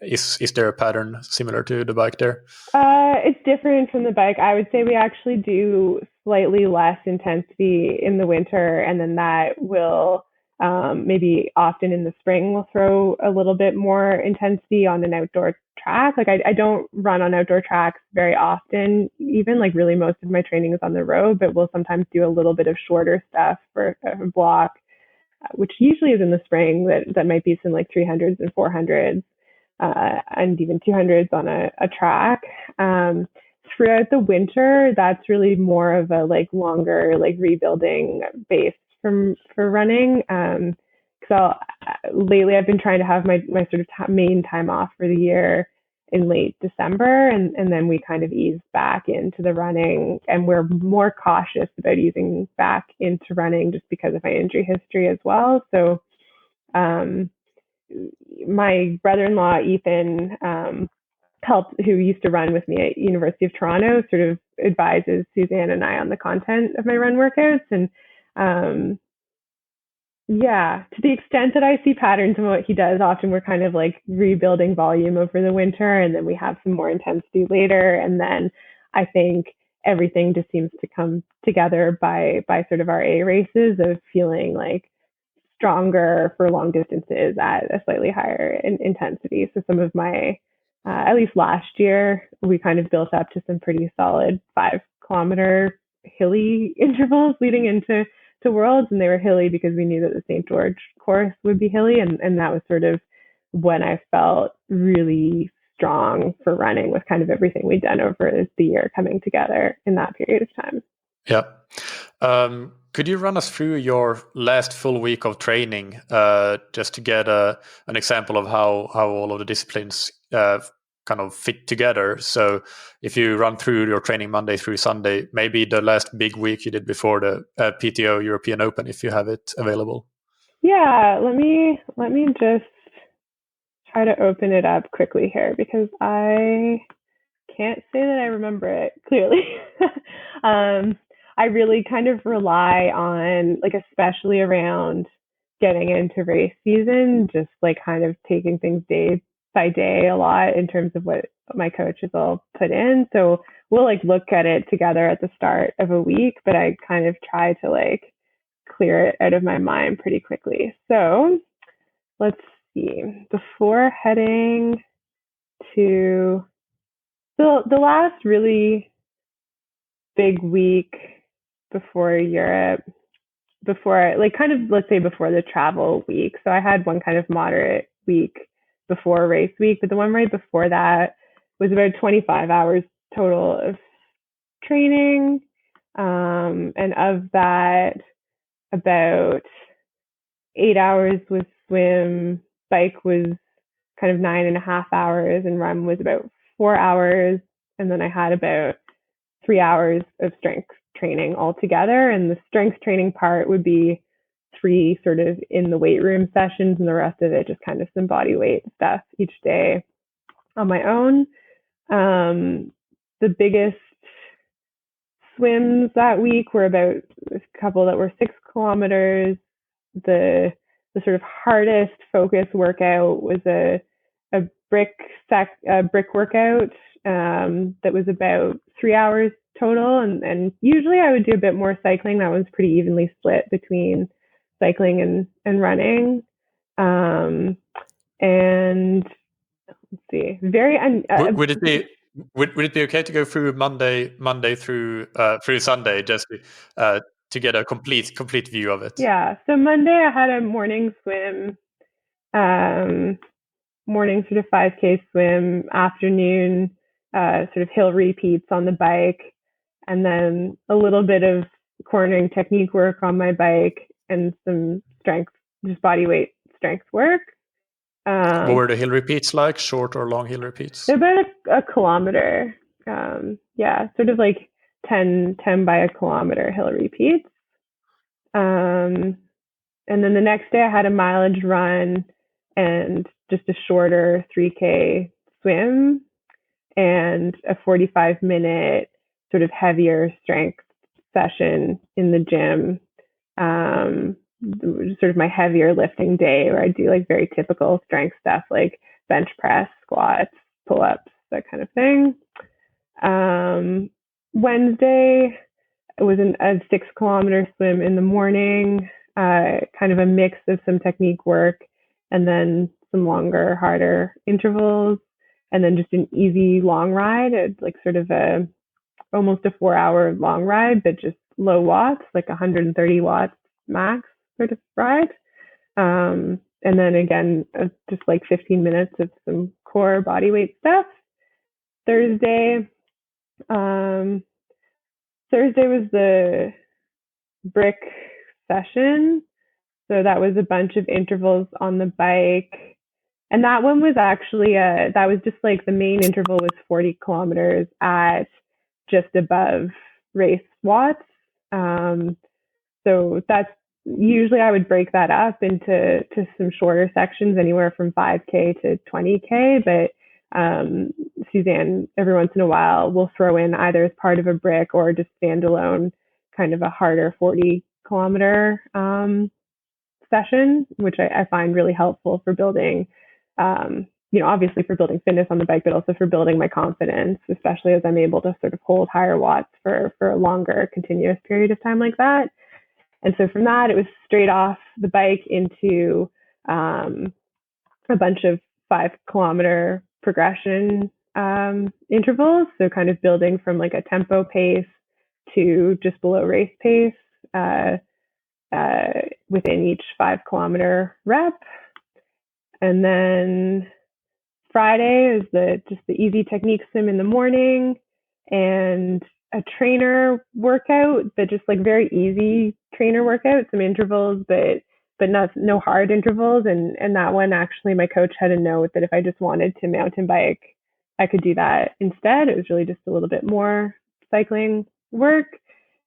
Speaker 1: is there a pattern similar to the bike there?
Speaker 2: It's different from the bike. I would say we actually do slightly less intensity in the winter, and then that will maybe often in the spring we'll throw a little bit more intensity on an outdoor track. Like I don't run on outdoor tracks very often, even like really most of my training is on the road, but we'll sometimes do a little bit of shorter stuff for a block, which usually is in the spring that might be some like 300s and 400s. and even 200s on a track. Throughout the winter, that's really more of a like longer like rebuilding base for running. So lately I've been trying to have my sort of main time off for the year in late December, and then we kind of ease back into the running, and we're more cautious about easing back into running just because of my injury history as well. So my brother-in-law Ethan who used to run with me at University of Toronto, sort of advises Suzanne and I on the content of my run workouts. And to the extent that I see patterns in what he does, often we're kind of like rebuilding volume over the winter, and then we have some more intensity later. And then I think everything just seems to come together by sort of our A races of feeling like stronger for long distances at a slightly higher intensity. So some of my at least last year, we kind of built up to some pretty solid 5-kilometer hilly intervals leading into Worlds, and they were hilly because we knew that the St. George course would be hilly, and that was sort of when I felt really strong for running, with kind of everything we'd done over the year coming together in that period of time.
Speaker 1: Yeah. Could you run us through your last full week of training, just to get an example of how all of the disciplines kind of fit together? So if you run through your training Monday through Sunday, maybe the last big week you did before the PTO European Open, if you have it available.
Speaker 2: Yeah, let me just try to open it up quickly here, because I can't say that I remember it clearly. I really kind of rely on, like, especially around getting into race season, just like kind of taking things day by day a lot in terms of what my coaches will put in. So we'll like look at it together at the start of a week, but I kind of try to like clear it out of my mind pretty quickly. So let's see. Before heading to the last really big week before Europe, before like kind of, let's say, before the travel week. So I had one kind of moderate week before race week, but the one right before that was about 25 hours total of training. And of that, about 8 hours was swim, bike was kind of 9.5 hours, and run was about 4 hours. And then I had about 3 hours of strength training altogether. And the strength training part would be 3 sort of in the weight room sessions, and the rest of it just kind of some body weight stuff each day on my own. The biggest swims that week were about a couple that were 6 kilometers. The sort of hardest focus workout was a brick workout that was about 3 hours total, and usually I would do a bit more cycling. That was pretty evenly split between cycling and running. And let's see,
Speaker 1: would it be okay to go through Monday through Sunday, just to get a complete view of it?
Speaker 2: Yeah. So Monday I had a morning swim, morning sort of 5K swim, afternoon sort of hill repeats on the bike, and then a little bit of cornering technique work on my bike, and some strength, just body weight strength work.
Speaker 1: What were the hill repeats like? Short or long hill repeats?
Speaker 2: They're about a kilometer. Sort of like 10 by a kilometer hill repeats. And then the next day I had a mileage run and just a shorter 3K swim and a 45-minute sort of heavier strength session in the gym. Sort of my heavier lifting day, where I do like very typical strength stuff like bench press, squats, pull-ups, that kind of thing. Wednesday, it was a 6-kilometer swim in the morning, kind of a mix of some technique work and then some longer, harder intervals, and then just an easy long ride. It's like sort of almost a 4-hour long ride, but just low watts, like 130 watts max sort of ride. And then again, just like 15 minutes of some core body weight stuff. Thursday, Thursday was the brick session. So that was a bunch of intervals on the bike. And that one was actually, that was just like the main interval was 40 kilometers at just above race watts. So that's usually I would break that up into some shorter sections, anywhere from 5K to 20K. But Suzanne, every once in a while, will throw in either as part of a brick or just standalone kind of a harder 40-kilometer session, which I find really helpful for building, obviously for building fitness on the bike, but also for building my confidence, especially as I'm able to sort of hold higher watts for a longer continuous period of time like that. And so from that, it was straight off the bike into a bunch of 5-kilometer progression intervals. So kind of building from like a tempo pace to just below race pace within each 5-kilometer rep. And then Friday is just the easy technique sim in the morning, and a trainer workout, but just like very easy trainer workout, some intervals, but no hard intervals. And that one, actually, my coach had a note that if I just wanted to mountain bike, I could do that instead. It was really just a little bit more cycling work.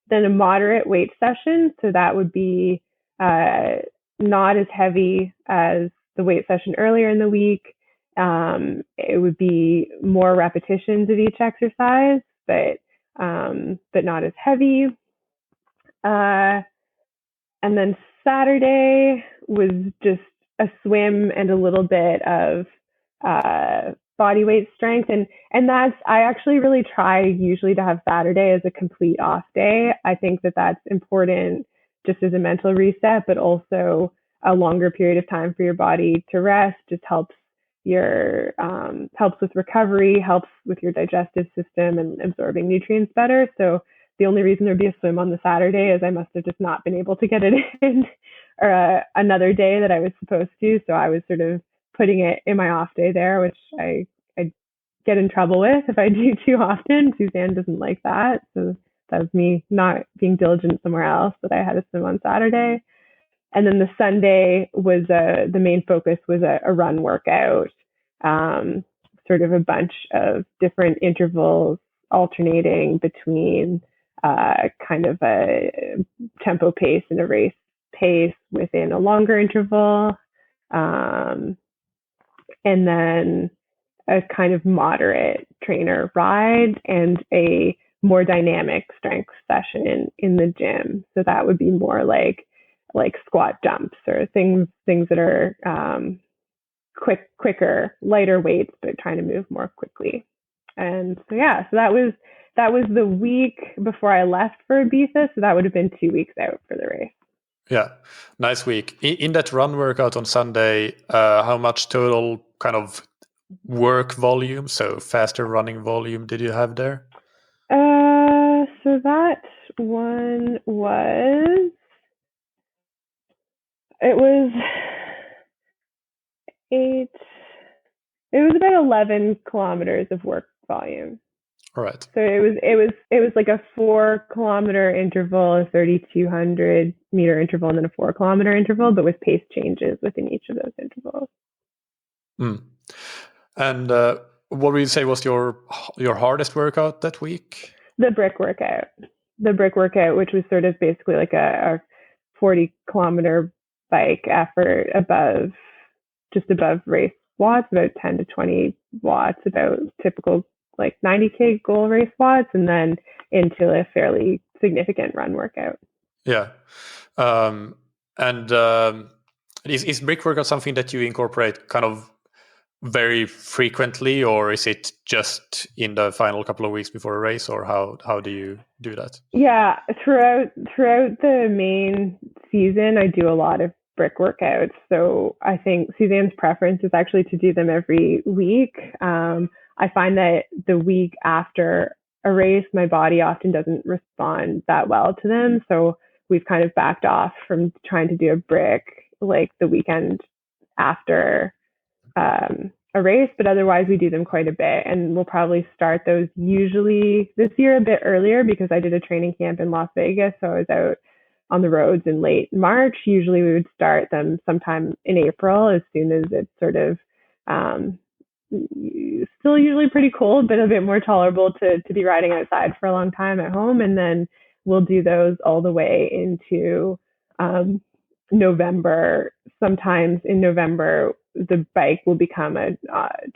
Speaker 2: Then a moderate weight session. So that would be not as heavy as the weight session earlier in the week. It would be more repetitions of each exercise, but not as heavy. And then Saturday was just a swim and a little bit of body weight strength. And that's, I actually really try usually to have Saturday as a complete off day. I think that that's important just as a mental reset, but also a longer period of time for your body to rest just helps with recovery, helps with your digestive system and absorbing nutrients better. So the only reason there'd be a swim on the Saturday is I must have just not been able to get it in or another day that I was supposed to. So I was sort of putting it in my off day there, which I get in trouble with if I do too often. Suzanne doesn't like that. So that was me not being diligent somewhere else, but I had a swim on Saturday. And then the Sunday was the main focus was a run workout, sort of a bunch of different intervals alternating between kind of a tempo pace and a race pace within a longer interval. And then a kind of moderate trainer ride and a more dynamic strength session in the gym. So that would be more like squat jumps or things that are quicker, lighter weights, but trying to move more quickly. And so that was the week before I left for Ibiza. So that would have been 2 weeks out for the race.
Speaker 1: Yeah, nice week. In that run workout on Sunday, how much total kind of work volume, so faster running volume, did you have there?
Speaker 2: So that one was, it was about 11 kilometers of work volume.
Speaker 1: All right.
Speaker 2: So it was like a 4-kilometer interval, a 3,200 meter interval, and then a 4-kilometer interval, but with pace changes within each of those intervals.
Speaker 1: And what would you say was your hardest workout that week?
Speaker 2: The brick workout, which was sort of basically like a 40-kilometer bike effort just above race watts, about 10 to 20 watts, about typical like 90K goal race watts, and then into a fairly significant run workout.
Speaker 1: Yeah. Is brick workout something that you incorporate kind of very frequently, or is it just in the final couple of weeks before a race, or how do you do that? Yeah,
Speaker 2: throughout the main season, I do a lot of brick workouts. So I think Suzanne's preference is actually to do them every week. I find that the week after a race, my body often doesn't respond that well to them. So we've kind of backed off from trying to do a brick like the weekend after a a race, but otherwise we do them quite a bit. And we'll probably start those usually this year a bit earlier because I did a training camp in Las Vegas. So I was out on the roads in late March. Usually we would start them sometime in April as soon as it's sort of still usually pretty cold, but a bit more tolerable to be riding outside for a long time at home. And then we'll do those all the way into November. Sometimes in November, the bike will become a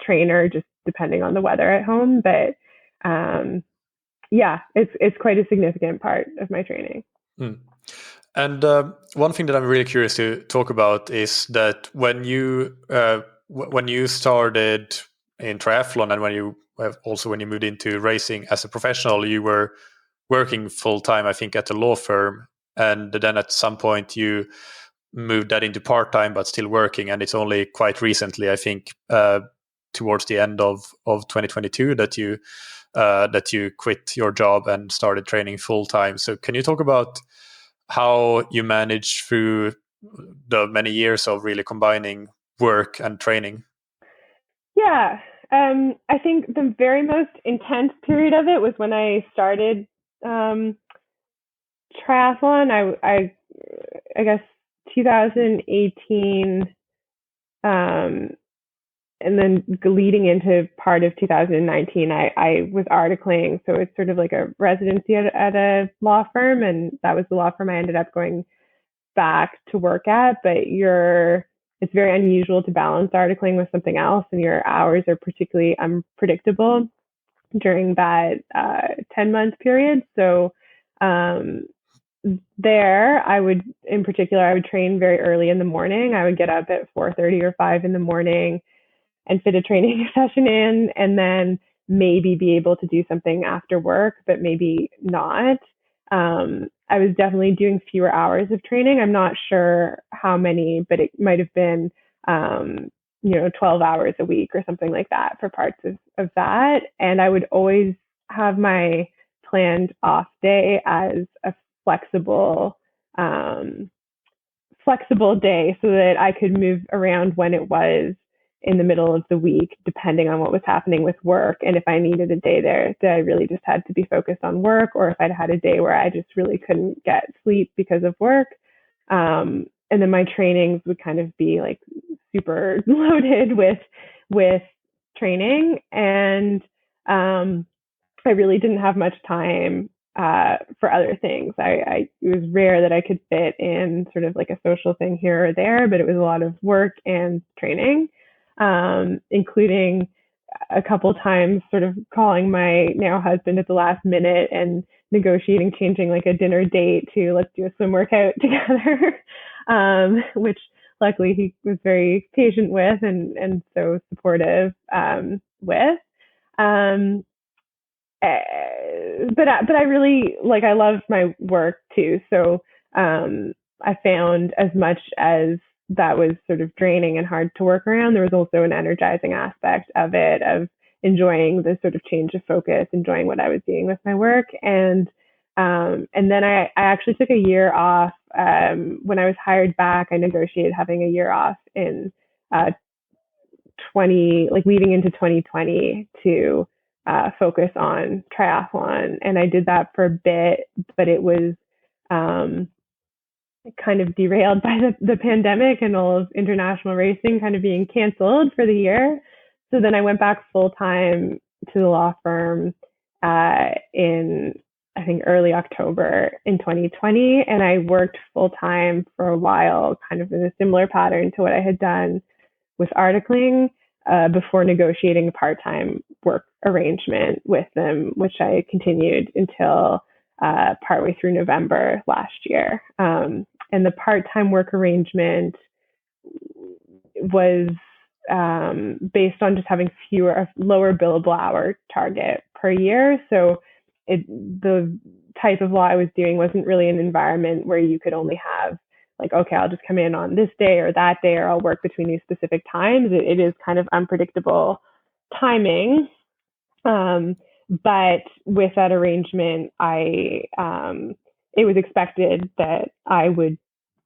Speaker 2: trainer, just depending on the weather at home. But yeah, it's quite a significant part of my training.
Speaker 1: Mm. And one thing that I'm really curious to talk about is that when you started in triathlon and when you moved into racing as a professional, you were working full time, I think, at a law firm, and then at some point you moved that into part time, but still working. And it's only quite recently, I think, towards the end of 2022, that you quit your job and started training full time. So can you talk about how you managed through the many years of really combining work and training?
Speaker 2: Yeah, I think the very most intense period of it was when I started triathlon. I guess 2018, and then leading into part of 2019, I was articling. So it's sort of like a residency at a law firm, and that was the law firm I ended up going back to work at. But it's very unusual to balance articling with something else, and your hours are particularly unpredictable during that 10-month period. So there, I would train very early in the morning. I would get up at 4:30 or 5 in the morning and fit a training session in, and then maybe be able to do something after work, but maybe not. I was definitely doing fewer hours of training. I'm not sure how many, but it might have been, 12 hours a week or something like that for parts of that. And I would always have my planned off day as a flexible day so that I could move around when it was in the middle of the week, depending on what was happening with work. And if I needed a day there that I really just had to be focused on work, or if I'd had a day where I just really couldn't get sleep because of work. And then my trainings would kind of be like super loaded with training. And I really didn't have much time for other things. It was rare that I could fit in sort of like a social thing here or there, but it was a lot of work and training. Including a couple times sort of calling my now husband at the last minute and negotiating changing like a dinner date to let's do a swim workout together, which luckily he was very patient with and so supportive with. But I really I love my work too. So I found as much as that was sort of draining and hard to work around, there was also an energizing aspect of it, of enjoying the sort of change of focus, enjoying what I was doing with my work. And then I actually took a year off. When I was hired back, I negotiated having a year off in leading into 2020 to focus on triathlon. And I did that for a bit, but it was kind of derailed by the pandemic and all of international racing kind of being canceled for the year. So then I went back full time to the law firm in, I think, early October in 2020. And I worked full time for a while, kind of in a similar pattern to what I had done with articling before negotiating a part-time work arrangement with them, which I continued until partway through November last year. And the part-time work arrangement was based on just having a lower billable hour target per year. So the type of law I was doing wasn't really an environment where you could only have okay, I'll just come in on this day or that day, or I'll work between these specific times. It is kind of unpredictable timing. But with that arrangement, it was expected that I would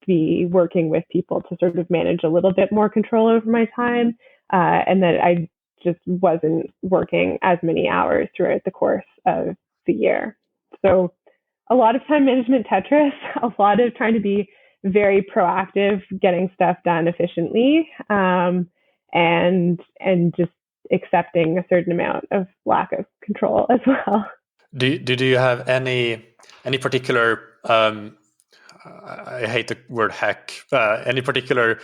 Speaker 2: be working with people to sort of manage a little bit more control over my time. and that I just wasn't working as many hours throughout the course of the year. So a lot of time management Tetris, a lot of trying to be very proactive, getting stuff done efficiently, and just accepting a certain amount of lack of control as well.
Speaker 1: Do you have any particular I hate the word hack. Any particular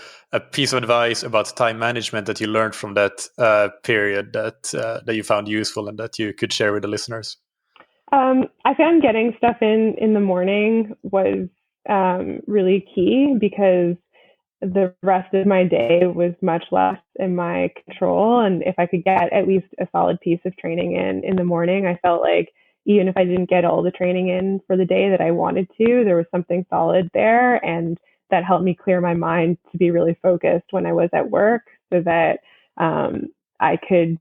Speaker 1: piece of advice about time management that you learned from that period that you found useful and that you could share with the listeners?
Speaker 2: I found getting stuff in the morning was really key, because the rest of my day was much less in my control. And if I could get at least a solid piece of training in the morning, I felt like even if I didn't get all the training in for the day that I wanted to, there was something solid there. And that helped me clear my mind to be really focused when I was at work, so that I could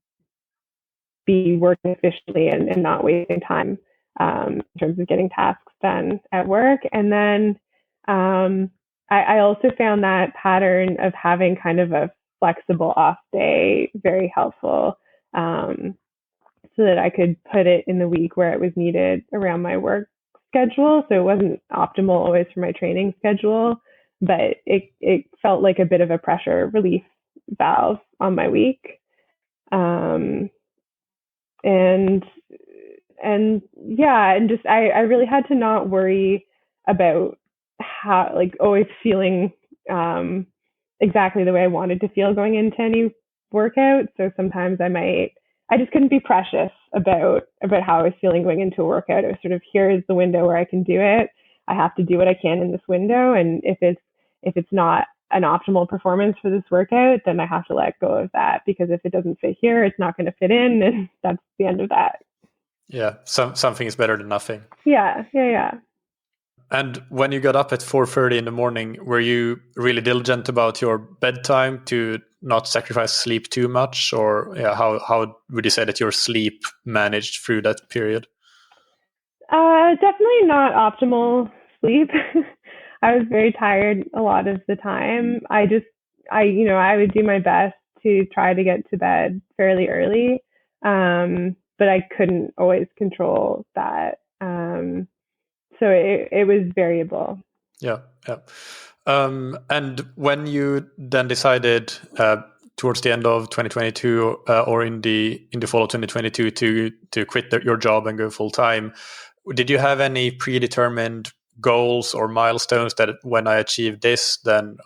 Speaker 2: be working efficiently and not wasting time in terms of getting tasks done at work. And then I also found that pattern of having kind of a flexible off day very helpful, so that I could put it in the week where it was needed around my work schedule. So it wasn't optimal always for my training schedule, but it felt like a bit of a pressure relief valve on my week. And yeah, and just I really had to not worry about how, like, always feeling exactly the way I wanted to feel going into any workout. So sometimes I just couldn't be precious about how I was feeling going into a workout. It was sort of, here is the window where I can do it. I have to do what I can in this window, and if it's not an optimal performance for this workout, then I have to let go of that, because if it doesn't fit here, it's not going to fit in, and that's the end of that.
Speaker 1: Yeah, something is better than nothing.
Speaker 2: Yeah.
Speaker 1: And when you got up at 4:30 in the morning, were you really diligent about your bedtime to not sacrifice sleep too much? Or how would you say that your sleep managed through that period?
Speaker 2: Definitely not optimal sleep. I was very tired a lot of the time. I would do my best to try to get to bed fairly early, but I couldn't always control that. So it was variable.
Speaker 1: Yeah. And when you then decided towards the end of 2022 or in the fall of 2022 to quit your job and go full time, did you have any predetermined goals or milestones that when I achieve this, then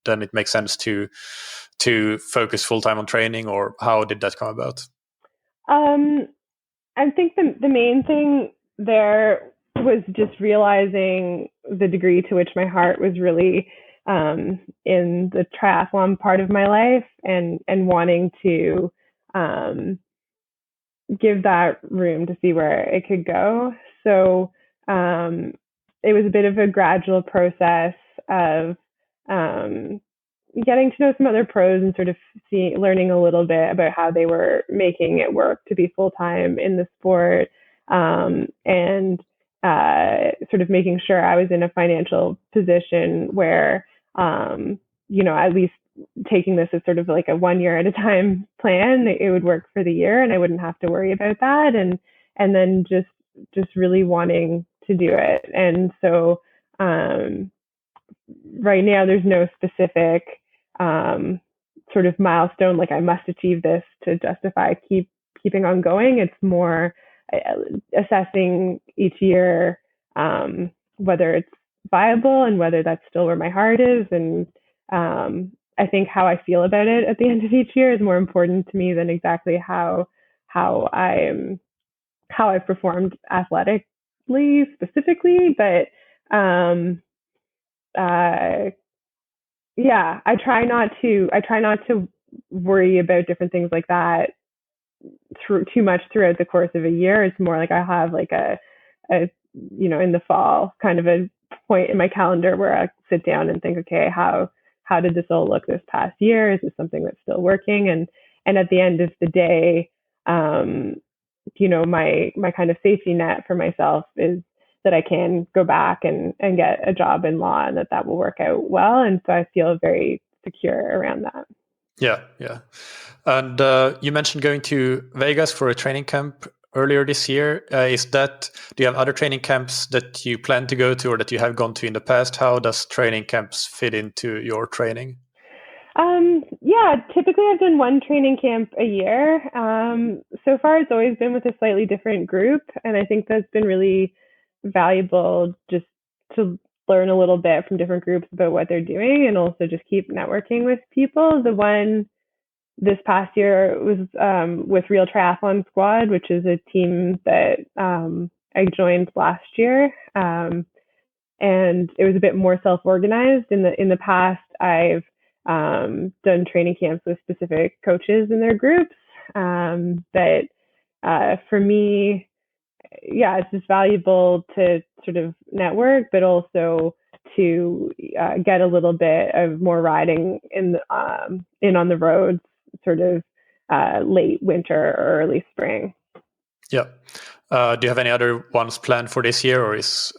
Speaker 1: it makes sense to focus full time on training, or how did that come about?
Speaker 2: I think the main thing there was just realizing the degree to which my heart was really in the triathlon part of my life, and wanting to give that room to see where it could go. So it was a bit of a gradual process of getting to know some other pros and sort of learning a little bit about how they were making it work to be full time in the sport, and sort of making sure I was in a financial position where, at least taking this as sort of like a 1 year at a time plan, it would work for the year and I wouldn't have to worry about that. And then just really wanting to do it. And so, right now there's no specific sort of milestone, like I must achieve this to justify keeping on going. It's more assessing each year whether it's viable and whether that's still where my heart is. And I think how I feel about it at the end of each year is more important to me than exactly how I've performed athletically specifically. But yeah, I try not to worry about different things like that too much throughout the course of a year. It's more like I have like a in the fall kind of a point in my calendar where I sit down and think, okay, how did this all look this past year? Is this something that's still working? And at the end of the day, my kind of safety net for myself is that I can go back and get a job in law, and that will work out well. And so I feel very secure around that.
Speaker 1: Yeah, yeah. And you mentioned going to Vegas for a training camp earlier this year. Do you have other training camps that you plan to go to or that you have gone to in the past? How does training camps fit into your training?
Speaker 2: Yeah, typically I've done one training camp a year. So far it's always been with a slightly different group, and I think that's been really valuable just to learn a little bit from different groups about what they're doing and also just keep networking with people. The one this past year was with Real Triathlon Squad, which is a team that I joined last year. And it was a bit more self-organized. In the past, I've done training camps with specific coaches in their groups. But for me, yeah, it's just valuable to sort of network, but also to get a little bit of more riding in on the roads, sort of late winter or early spring.
Speaker 1: Yeah. Do you have any other ones planned for this year, or is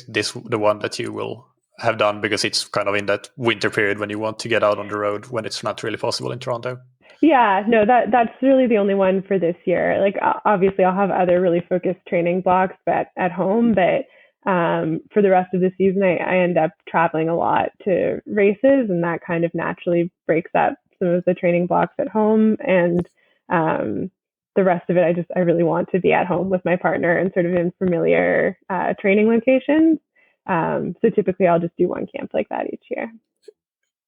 Speaker 1: this the one that you will have done because it's kind of in that winter period when you want to get out on the road when it's not really possible in Toronto?
Speaker 2: Yeah, no, that's really the only one for this year. Like obviously I'll have other really focused training blocks at home, but for the rest of the season I end up traveling a lot to races, and that kind of naturally breaks up some of the training blocks at home, and the rest of it I really want to be at home with my partner and sort of in familiar training locations. So typically I'll just do one camp like that each year.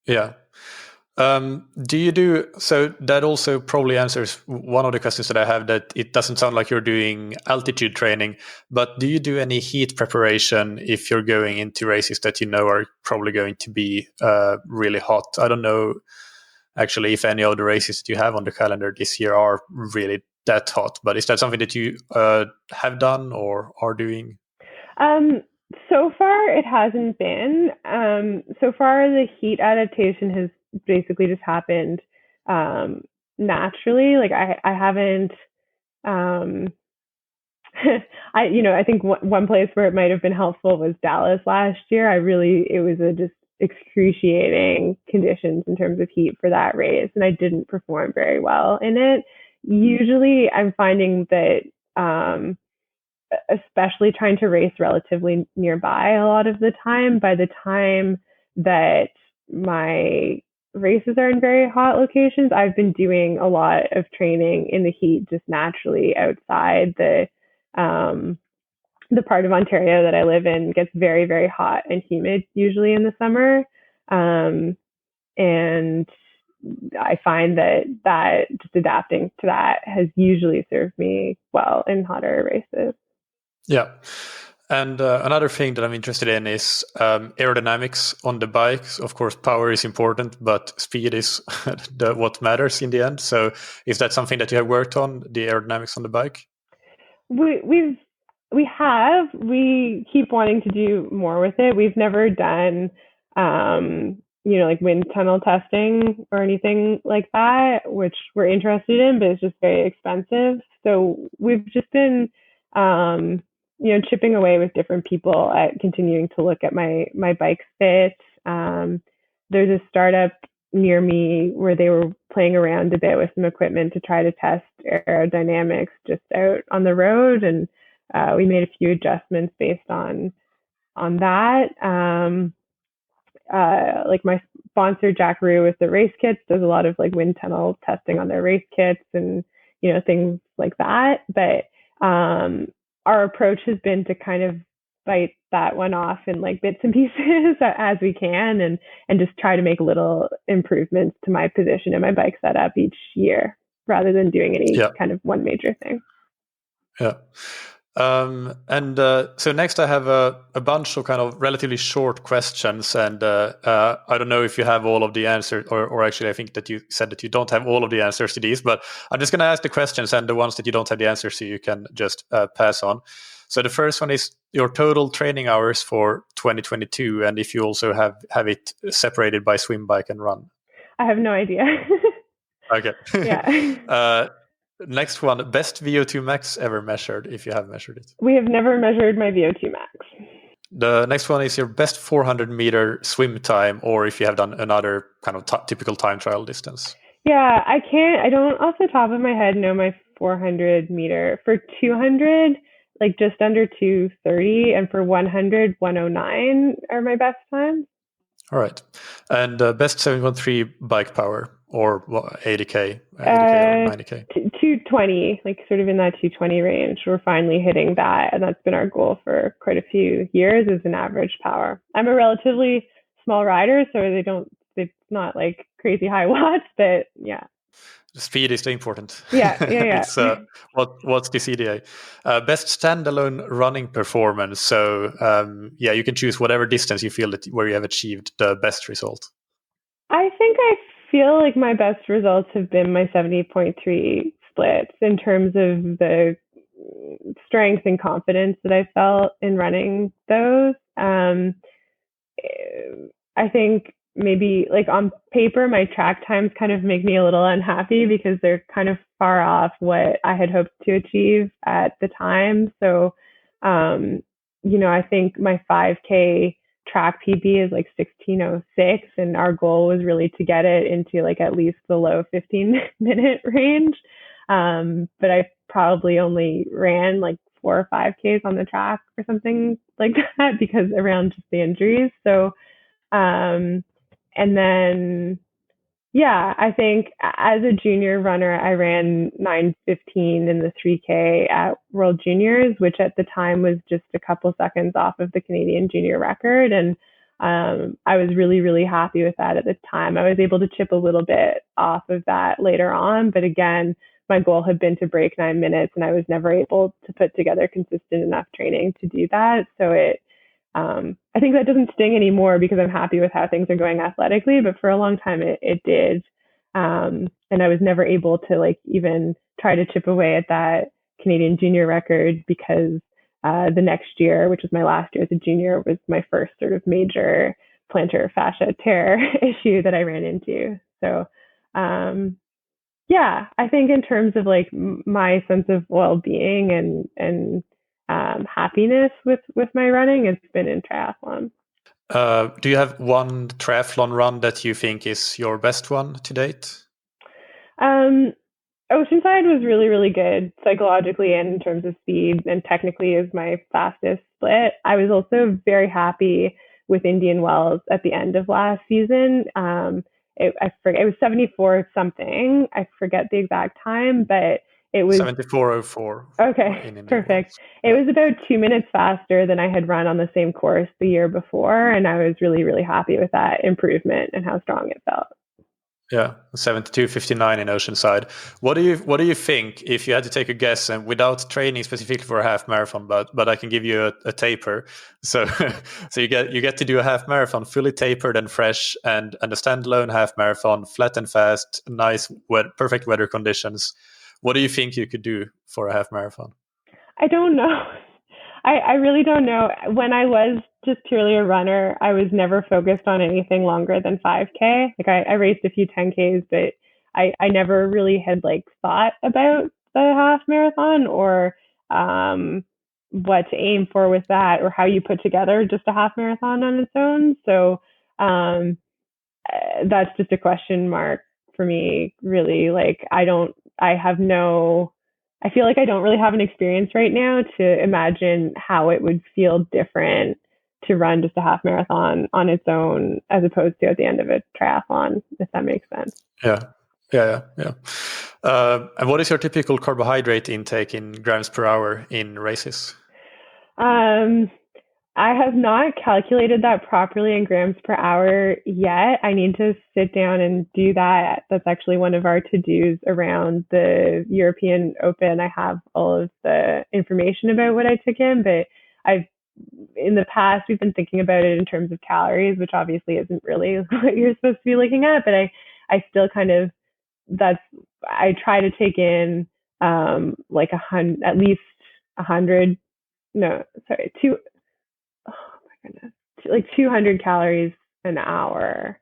Speaker 1: Yeah. So that also probably answers one of the questions that I have, that it doesn't sound like you're doing altitude training, but do you do any heat preparation if you're going into races that you know are probably going to be really hot? I don't know actually if any of the races that you have on the calendar this year are really that hot, but is that something that you have done or are doing?
Speaker 2: So far, it hasn't been. So far, the heat adaptation has basically just happened naturally. Like I haven't. Um, I think one place where it might have been helpful was Dallas last year. It was a just excruciating conditions in terms of heat for that race, and I didn't perform very well in it. Usually, I'm finding that. Especially trying to race relatively nearby a lot of the time, by the time that my races are in very hot locations, I've been doing a lot of training in the heat just naturally outside. The part of Ontario that I live in gets very, very hot and humid usually in the summer. And I find that just adapting to that has usually served me well in hotter races.
Speaker 1: Yeah. And another thing that I'm interested in is aerodynamics on the bikes. Of course, power is important, but speed is what matters in the end. So is that something that you have worked on, the aerodynamics on the bike?
Speaker 2: We keep wanting to do more with it. We've never done like wind tunnel testing or anything like that, which we're interested in, but it's just very expensive. So we've just been chipping away with different people at continuing to look at my bike fit. There's a startup near me where they were playing around a bit with some equipment to try to test aerodynamics just out on the road, and we made a few adjustments based on that. Like my sponsor Jack Rue with the race kits does a lot of like wind tunnel testing on their race kits and things like that. But our approach has been to kind of bite that one off in like bits and pieces as we can, and just try to make little improvements to my position and my bike setup each year rather than doing any kind of one major thing.
Speaker 1: Yeah. So next I have a bunch of kind of relatively short questions, and I don't know if you have all of the answers, or actually I think that you said that you don't have all of the answers to these, but I'm just going to ask the questions, and the ones that you don't have the answers to, you can just pass on. So the first one is your total training hours for 2022, and if you also have it separated by swim, bike, and run.
Speaker 2: I have no idea.
Speaker 1: Okay.
Speaker 2: Yeah.
Speaker 1: Next one, best VO2 max ever measured, if you have measured it.
Speaker 2: We have never measured my VO2 max.
Speaker 1: The next one is your best 400-meter swim time, or if you have done another kind of typical time trial distance.
Speaker 2: Yeah, I don't off the top of my head know my 400 meter. For 200, like just under 2:30, and for 100, 1:09 are my best times.
Speaker 1: All right. And best 713 bike power, or 80K or 90K?
Speaker 2: 220, like sort of in that 220 range. We're finally hitting that, and that's been our goal for quite a few years as an average power. I'm a relatively small rider, so it's not like crazy high watts, but yeah.
Speaker 1: The speed is the important.
Speaker 2: Yeah.
Speaker 1: It's what's the CDA? Best standalone running performance. So you can choose whatever distance you feel that where you have achieved the best result.
Speaker 2: I think I feel like my best results have been my 70.3 splits in terms of the strength and confidence that I felt in running those. I think maybe like on paper, my track times kind of make me a little unhappy because they're kind of far off what I had hoped to achieve at the time. So, I think my 5K track PB is like 16:06, and our goal was really to get it into like at least the low 15-minute range. But I probably only ran like 4 or 5Ks on the track or something like that because around just the injuries. So, and then, I think as a junior runner, I ran 9:15 in the 3K at World Juniors, which at the time was just a couple seconds off of the Canadian junior record. And I was really, really happy with that at the time. I was able to chip a little bit off of that later on. But again, my goal had been to break 9 minutes, and I was never able to put together consistent enough training to do that. So I think that doesn't sting anymore because I'm happy with how things are going athletically, but for a long time it did. And I was never able to like even try to chip away at that Canadian junior record because the next year, which was my last year as a junior, was my first sort of major plantar fascia tear issue that I ran into. So, I think in terms of like my sense of well-being and happiness with my running, it's been in triathlon.
Speaker 1: Do you have one triathlon run that you think is your best one to date?
Speaker 2: Oceanside was really, really good psychologically and in terms of speed, and technically is my fastest split. I was also very happy with Indian Wells at the end of last season. I forget, it was 74 something. I forget the exact time, but it was
Speaker 1: 74:04.
Speaker 2: Okay, perfect. It was about 2 minutes faster than I had run on the same course the year before, and I was really, really happy with that improvement and how strong it felt.
Speaker 1: Yeah, 72:59 in Oceanside. What do you think if you had to take a guess, and without training specifically for a half marathon, but I can give you a taper. So so you get to do a half marathon fully tapered and fresh, and a standalone half marathon flat and fast, nice perfect weather conditions. What do you think you could do for a half marathon?
Speaker 2: I don't know. I really don't know. When I was just purely a runner, I was never focused on anything longer than 5K. Like I raced a few 10Ks, but I never really had like thought about the half marathon or what to aim for with that or how you put together just a half marathon on its own. So that's just a question mark for me, really. Like I feel like I don't really have an experience right now to imagine how it would feel different to run just a half marathon on its own as opposed to at the end of a triathlon, if that makes sense.
Speaker 1: Yeah. And what is your typical carbohydrate intake in grams per hour in races?
Speaker 2: I have not calculated that properly in grams per hour yet. I need to sit down and do that. That's actually one of our to-dos around the European Open. I have all of the information about what I took in, but in the past, we've been thinking about it in terms of calories, which obviously isn't really what you're supposed to be looking at, but I still kind of, I try to take in like at least 100, no, sorry, like 200 calories an hour.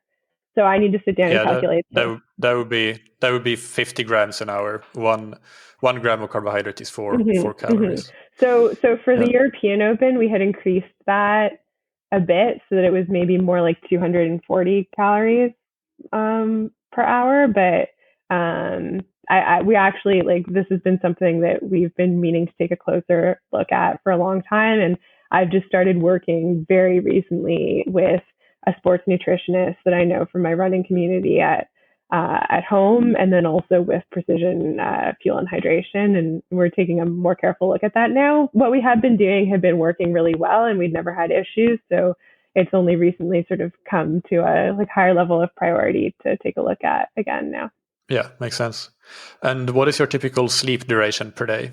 Speaker 2: So I need to sit down and calculate.
Speaker 1: That would be 50 grams an hour. One gram of carbohydrate is 4 calories.
Speaker 2: So for
Speaker 1: Yeah.
Speaker 2: the European Open, we had increased that a bit so that it was maybe more like 240 calories per hour. But we actually, like, this has been something that we've been meaning to take a closer look at for a long time. And I've just started working very recently with a sports nutritionist that I know from my running community at home, and then also with Precision Fuel and Hydration. And we're taking a more careful look at that now. What we have been doing had been working really well, and we'd never had issues. So it's only recently sort of come to a like higher level of priority to take a look at again now.
Speaker 1: Yeah, makes sense. And what is your typical sleep duration per day?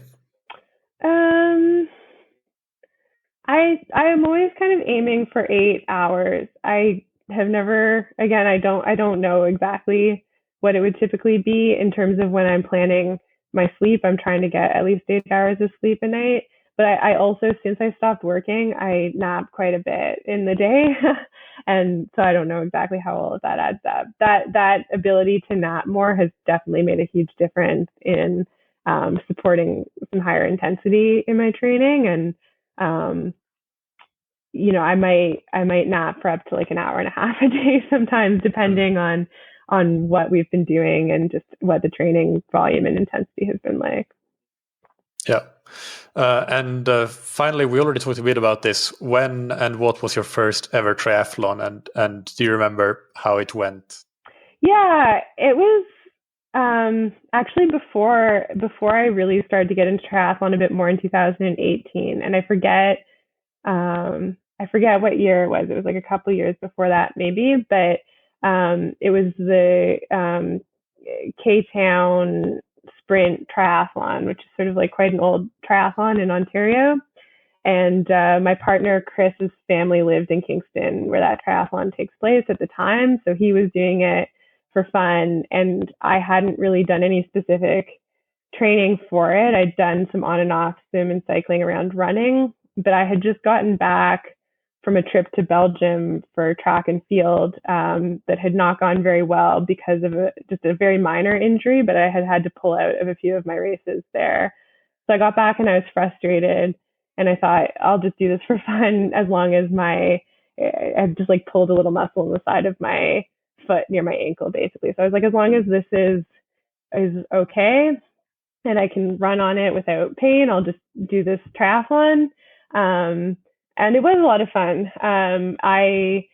Speaker 2: I'm always kind of aiming for 8 hours. I have never, again, I don't know exactly what it would typically be in terms of when I'm planning my sleep. I'm trying to get at least 8 hours of sleep a night. But I also, since I stopped working, I nap quite a bit in the day. And so I don't know exactly how all of that adds up. That ability to nap more has definitely made a huge difference in supporting some higher intensity in my training. And um, I might nap for up to like an hour and a half a day sometimes, depending on what we've been doing and just what the training volume and intensity has been like.
Speaker 1: Yeah. And finally, we already talked a bit about this. When and what was your first ever triathlon, and do you remember how it went?
Speaker 2: Yeah, it was actually before I really started to get into triathlon a bit more in 2018, and I forget what year it was. It was like a couple of years before that, maybe, but it was the K-Town Sprint Triathlon, which is sort of like quite an old triathlon in Ontario. And my partner Chris's family lived in Kingston, where that triathlon takes place at the time. So he was doing it for fun, and I hadn't really done any specific training for it. I'd done some on and off swim and cycling around running, but I had just gotten back from a trip to Belgium for track and field that had not gone very well because of just a very minor injury, but I had to pull out of a few of my races there. So I got back and I was frustrated, and I thought, I'll just do this for fun as long as I just like pulled a little muscle on the side of my foot near my ankle, basically. So I was like, as long as this is okay and I can run on it without pain, I'll just do this triathlon. And it was a lot of fun. I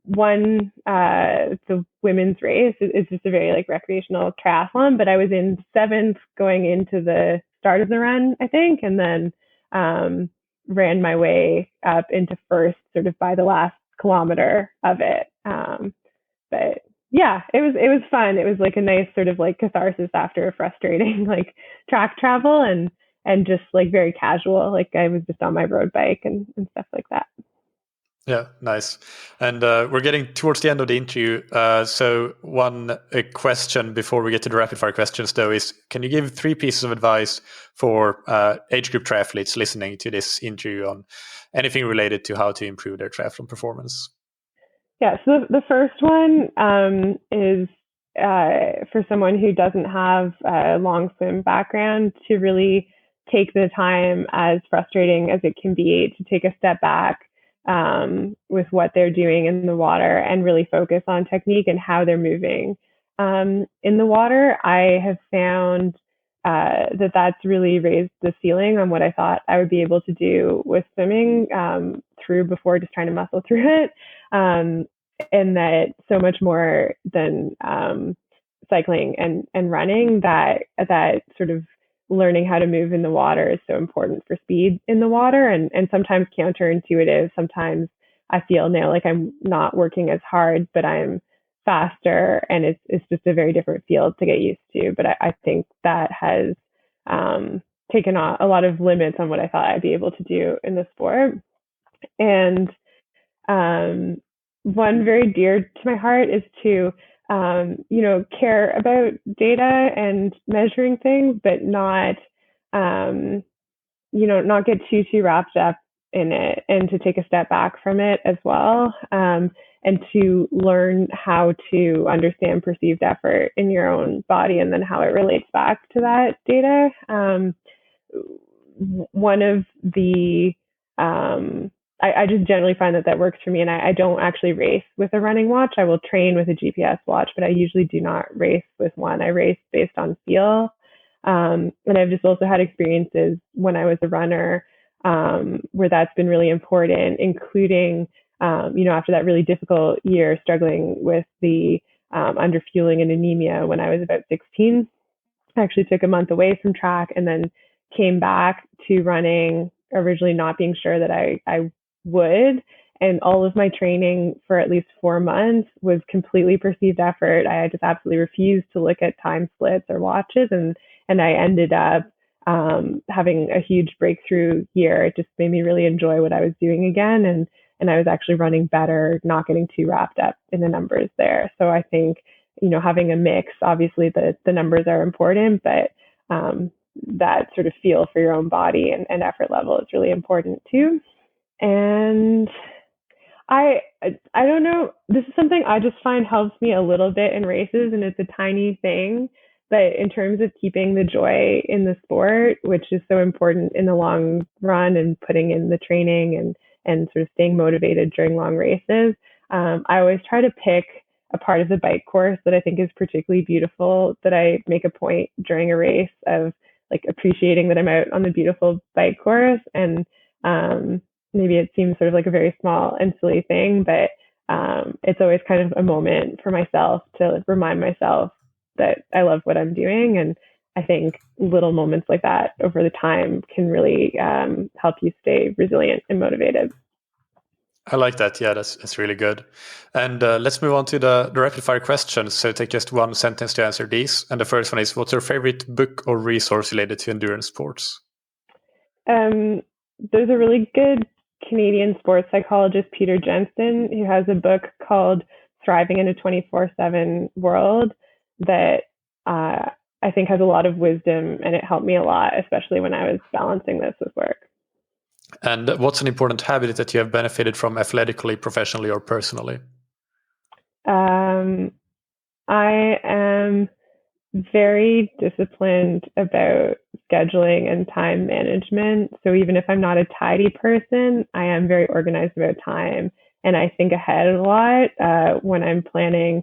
Speaker 2: won the women's race. It's just a very like recreational triathlon, but I was in seventh going into the start of the run, I think, and then ran my way up into first sort of by the last kilometer of it. But yeah, it was fun. It was like a nice sort of like catharsis after a frustrating like track travel, and just like very casual. Like I was just on my road bike and stuff like that.
Speaker 1: Yeah, nice. And we're getting towards the end of the interview. So a question before we get to the rapid fire questions, though, is can you give 3 pieces of advice for age group triathletes listening to this interview on anything related to how to improve their triathlon performance?
Speaker 2: Yeah, so the first one is for someone who doesn't have a long swim background to really take the time, as frustrating as it can be, to take a step back with what they're doing in the water and really focus on technique and how they're moving in the water. I have found that's really raised the ceiling on what I thought I would be able to do with swimming through before just trying to muscle through it. And that so much more than cycling and running, that sort of learning how to move in the water is so important for speed in the water, and sometimes counterintuitive. Sometimes I feel now like I'm not working as hard, but I'm faster, and it's just a very different field to get used to. But I think that has taken a lot of limits on what I thought I'd be able to do in the sport. And one very dear to my heart is to care about data and measuring things, but not not get too wrapped up in it, and to take a step back from it as well, and to learn how to understand perceived effort in your own body and then how it relates back to that data. one of the I just generally find that works for me, and I don't actually race with a running watch. I will train with a GPS watch, but I usually do not race with one. I race based on feel. And I've just also had experiences when I was a runner where that's been really important, including, after that really difficult year struggling with the underfueling and anemia when I was about 16. I actually took a month away from track and then came back to running, originally not being sure that I would. And all of my training for at least 4 months was completely perceived effort. I just absolutely refused to look at time splits or watches. And I ended up having a huge breakthrough year. It just made me really enjoy what I was doing again. And I was actually running better, not getting too wrapped up in the numbers there. So I think, having a mix, obviously the numbers are important, but that sort of feel for your own body and effort level is really important too. And I don't know, this is something I just find helps me a little bit in races, and it's a tiny thing, but in terms of keeping the joy in the sport, which is so important in the long run and putting in the training and sort of staying motivated during long races, I always try to pick a part of the bike course that I think is particularly beautiful, that I make a point during a race of like appreciating that I'm out on the beautiful bike course. And maybe it seems sort of like a very small and silly thing, but it's always kind of a moment for myself to remind myself that I love what I'm doing. And I think little moments like that over the time can really help you stay resilient and motivated.
Speaker 1: I like that. Yeah, that's really good. And let's move on to the rapid fire questions. So take just one sentence to answer these. And the first one is, what's your favorite book or resource related to endurance sports?
Speaker 2: There's a really good Canadian sports psychologist, Peter Jensen, who has a book called Thriving in a 24/7 World that I think has a lot of wisdom, and it helped me a lot, especially when I was balancing this with work.
Speaker 1: And what's an important habit that you have benefited from athletically, professionally, or personally?
Speaker 2: I am very disciplined about scheduling and time management. So even if I'm not a tidy person, I am very organized about time. And I think ahead a lot when I'm planning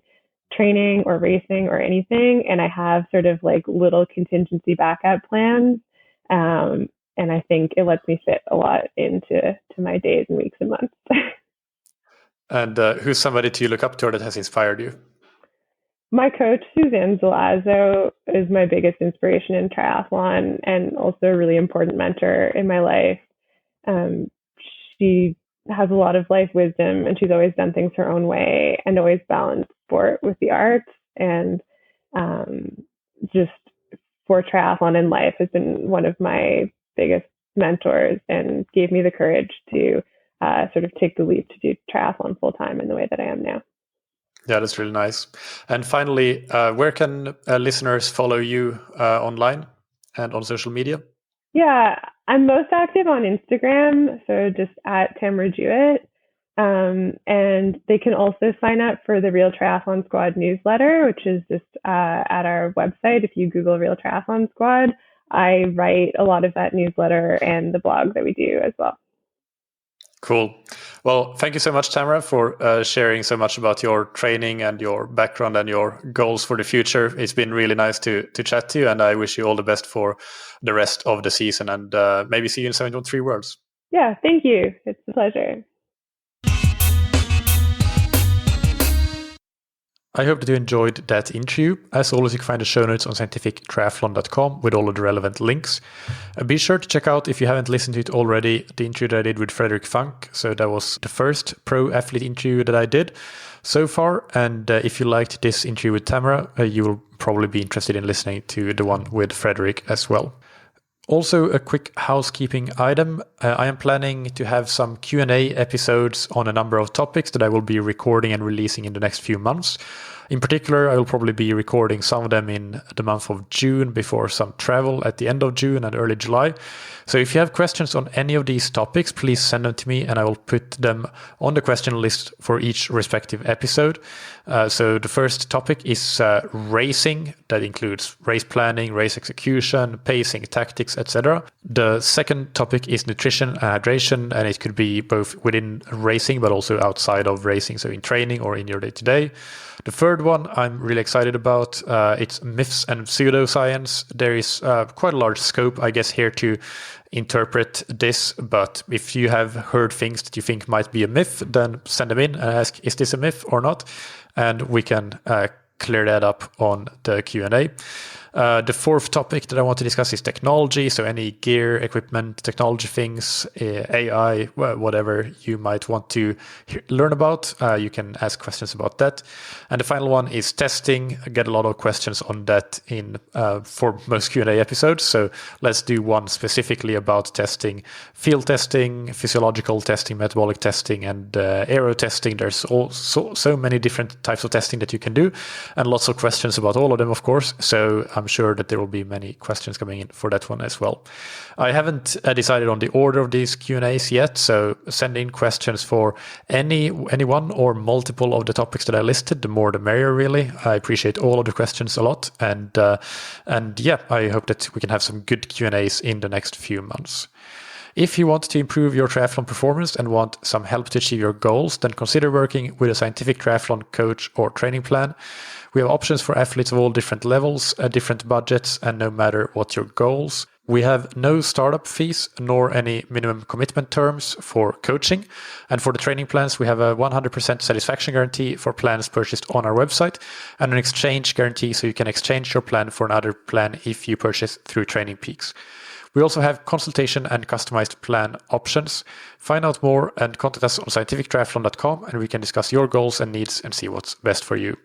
Speaker 2: training or racing or anything. And I have sort of like little contingency backup plans. And I think it lets me fit a lot into my days and weeks and months.
Speaker 1: And who's somebody do you look up to that has inspired you?
Speaker 2: My coach, Suzanne Zalazzo, is my biggest inspiration in triathlon and also a really important mentor in my life. She has a lot of life wisdom, and she's always done things her own way and always balanced sport with the arts. And just for triathlon and life has been one of my biggest mentors and gave me the courage to sort of take the leap to do triathlon full time in the way that I am now.
Speaker 1: Yeah, that's really nice. And finally, where can listeners follow you online and on social media?
Speaker 2: Yeah, I'm most active on Instagram, so just at Tamara Jewett. And they can also sign up for the Real Triathlon Squad newsletter, which is just at our website. If you Google Real Triathlon Squad, I write a lot of that newsletter and the blog that we do as well.
Speaker 1: Cool. Well, thank you so much, Tamara, for sharing so much about your training and your background and your goals for the future. It's been really nice to chat to you, and I wish you all the best for the rest of the season, and maybe see you in 7.3 Worlds.
Speaker 2: Yeah, thank you. It's a pleasure.
Speaker 1: I hope that you enjoyed that interview. As always, you can find the show notes on scientifictriathlon.com with all of the relevant links. Be sure to check out, if you haven't listened to it already, the interview that I did with Frederick Funk. So that was the first pro athlete interview that I did so far. And if you liked this interview with Tamara, you will probably be interested in listening to the one with Frederick as well. Also, a quick housekeeping item. I am planning to have some Q&A episodes on a number of topics that I will be recording and releasing in the next few months. In particular, I will probably be recording some of them in the month of June before some travel at the end of June and early July. So if you have questions on any of these topics, please send them to me and I will put them on the question list for each respective episode. So the first topic is racing. That includes race planning, race execution, pacing, tactics, etc. The second topic is nutrition and hydration, and it could be both within racing but also outside of racing, so in training or in your day-to-day. The third one I'm really excited about. It's myths and pseudoscience. There is quite a large scope, I guess, here to interpret this, but if you have heard things that you think might be a myth, then send them in and ask, is this a myth or not? And we can clear that up on the Q&A. The fourth topic that I want to discuss is technology. So any gear, equipment, technology things, AI, whatever you might want to learn about, you can ask questions about that. And the final one is testing. I get a lot of questions on that for most Q&A episodes. So let's do one specifically about testing, field testing, physiological testing, metabolic testing, and aero testing. There's so many different types of testing that you can do, and lots of questions about all of them, of course. So I'm sure that there will be many questions coming in for that one as well. I haven't decided on the order of these Q&As yet, so send in questions for any one or multiple of the topics that I listed. The more the merrier, really. I appreciate all of the questions a lot, and yeah, I hope that we can have some good Q&As in the next few months. If you want to improve your triathlon performance and want some help to achieve your goals, then consider working with a scientific triathlon coach or training plan. We have options for athletes of all different levels, different budgets, and no matter what your goals. We have no startup fees nor any minimum commitment terms for coaching. And for the training plans, we have a 100% satisfaction guarantee for plans purchased on our website and an exchange guarantee, so you can exchange your plan for another plan if you purchase through Training Peaks. We also have consultation and customized plan options. Find out more and contact us on scientifictriathlon.com, and we can discuss your goals and needs and see what's best for you.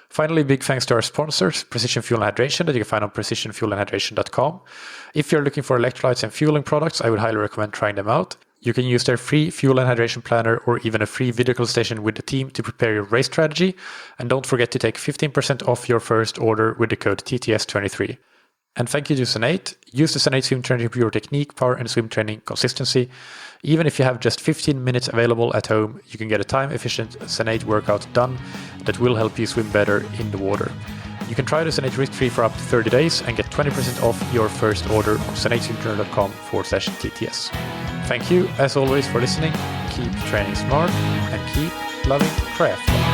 Speaker 1: Finally, big thanks to our sponsors, Precision Fuel and Hydration, that you can find on precisionfuelandhydration.com. If you're looking for electrolytes and fueling products, I would highly recommend trying them out. You can use their free fuel and hydration planner or even a free video consultation with the team to prepare your race strategy. And don't forget to take 15% off your first order with the code TTS23. And thank you to Senate. Use the Senate swim training to improve your technique, power, and swim training consistency. Even if you have just 15 minutes available at home, you can get a time-efficient Senate workout done that will help you swim better in the water. You can try the Senate risk-free for up to 30 days and get 20% off your first order on senateswimtrainer.com/TTS. Thank you, as always, for listening. Keep training smart and keep loving triathlon.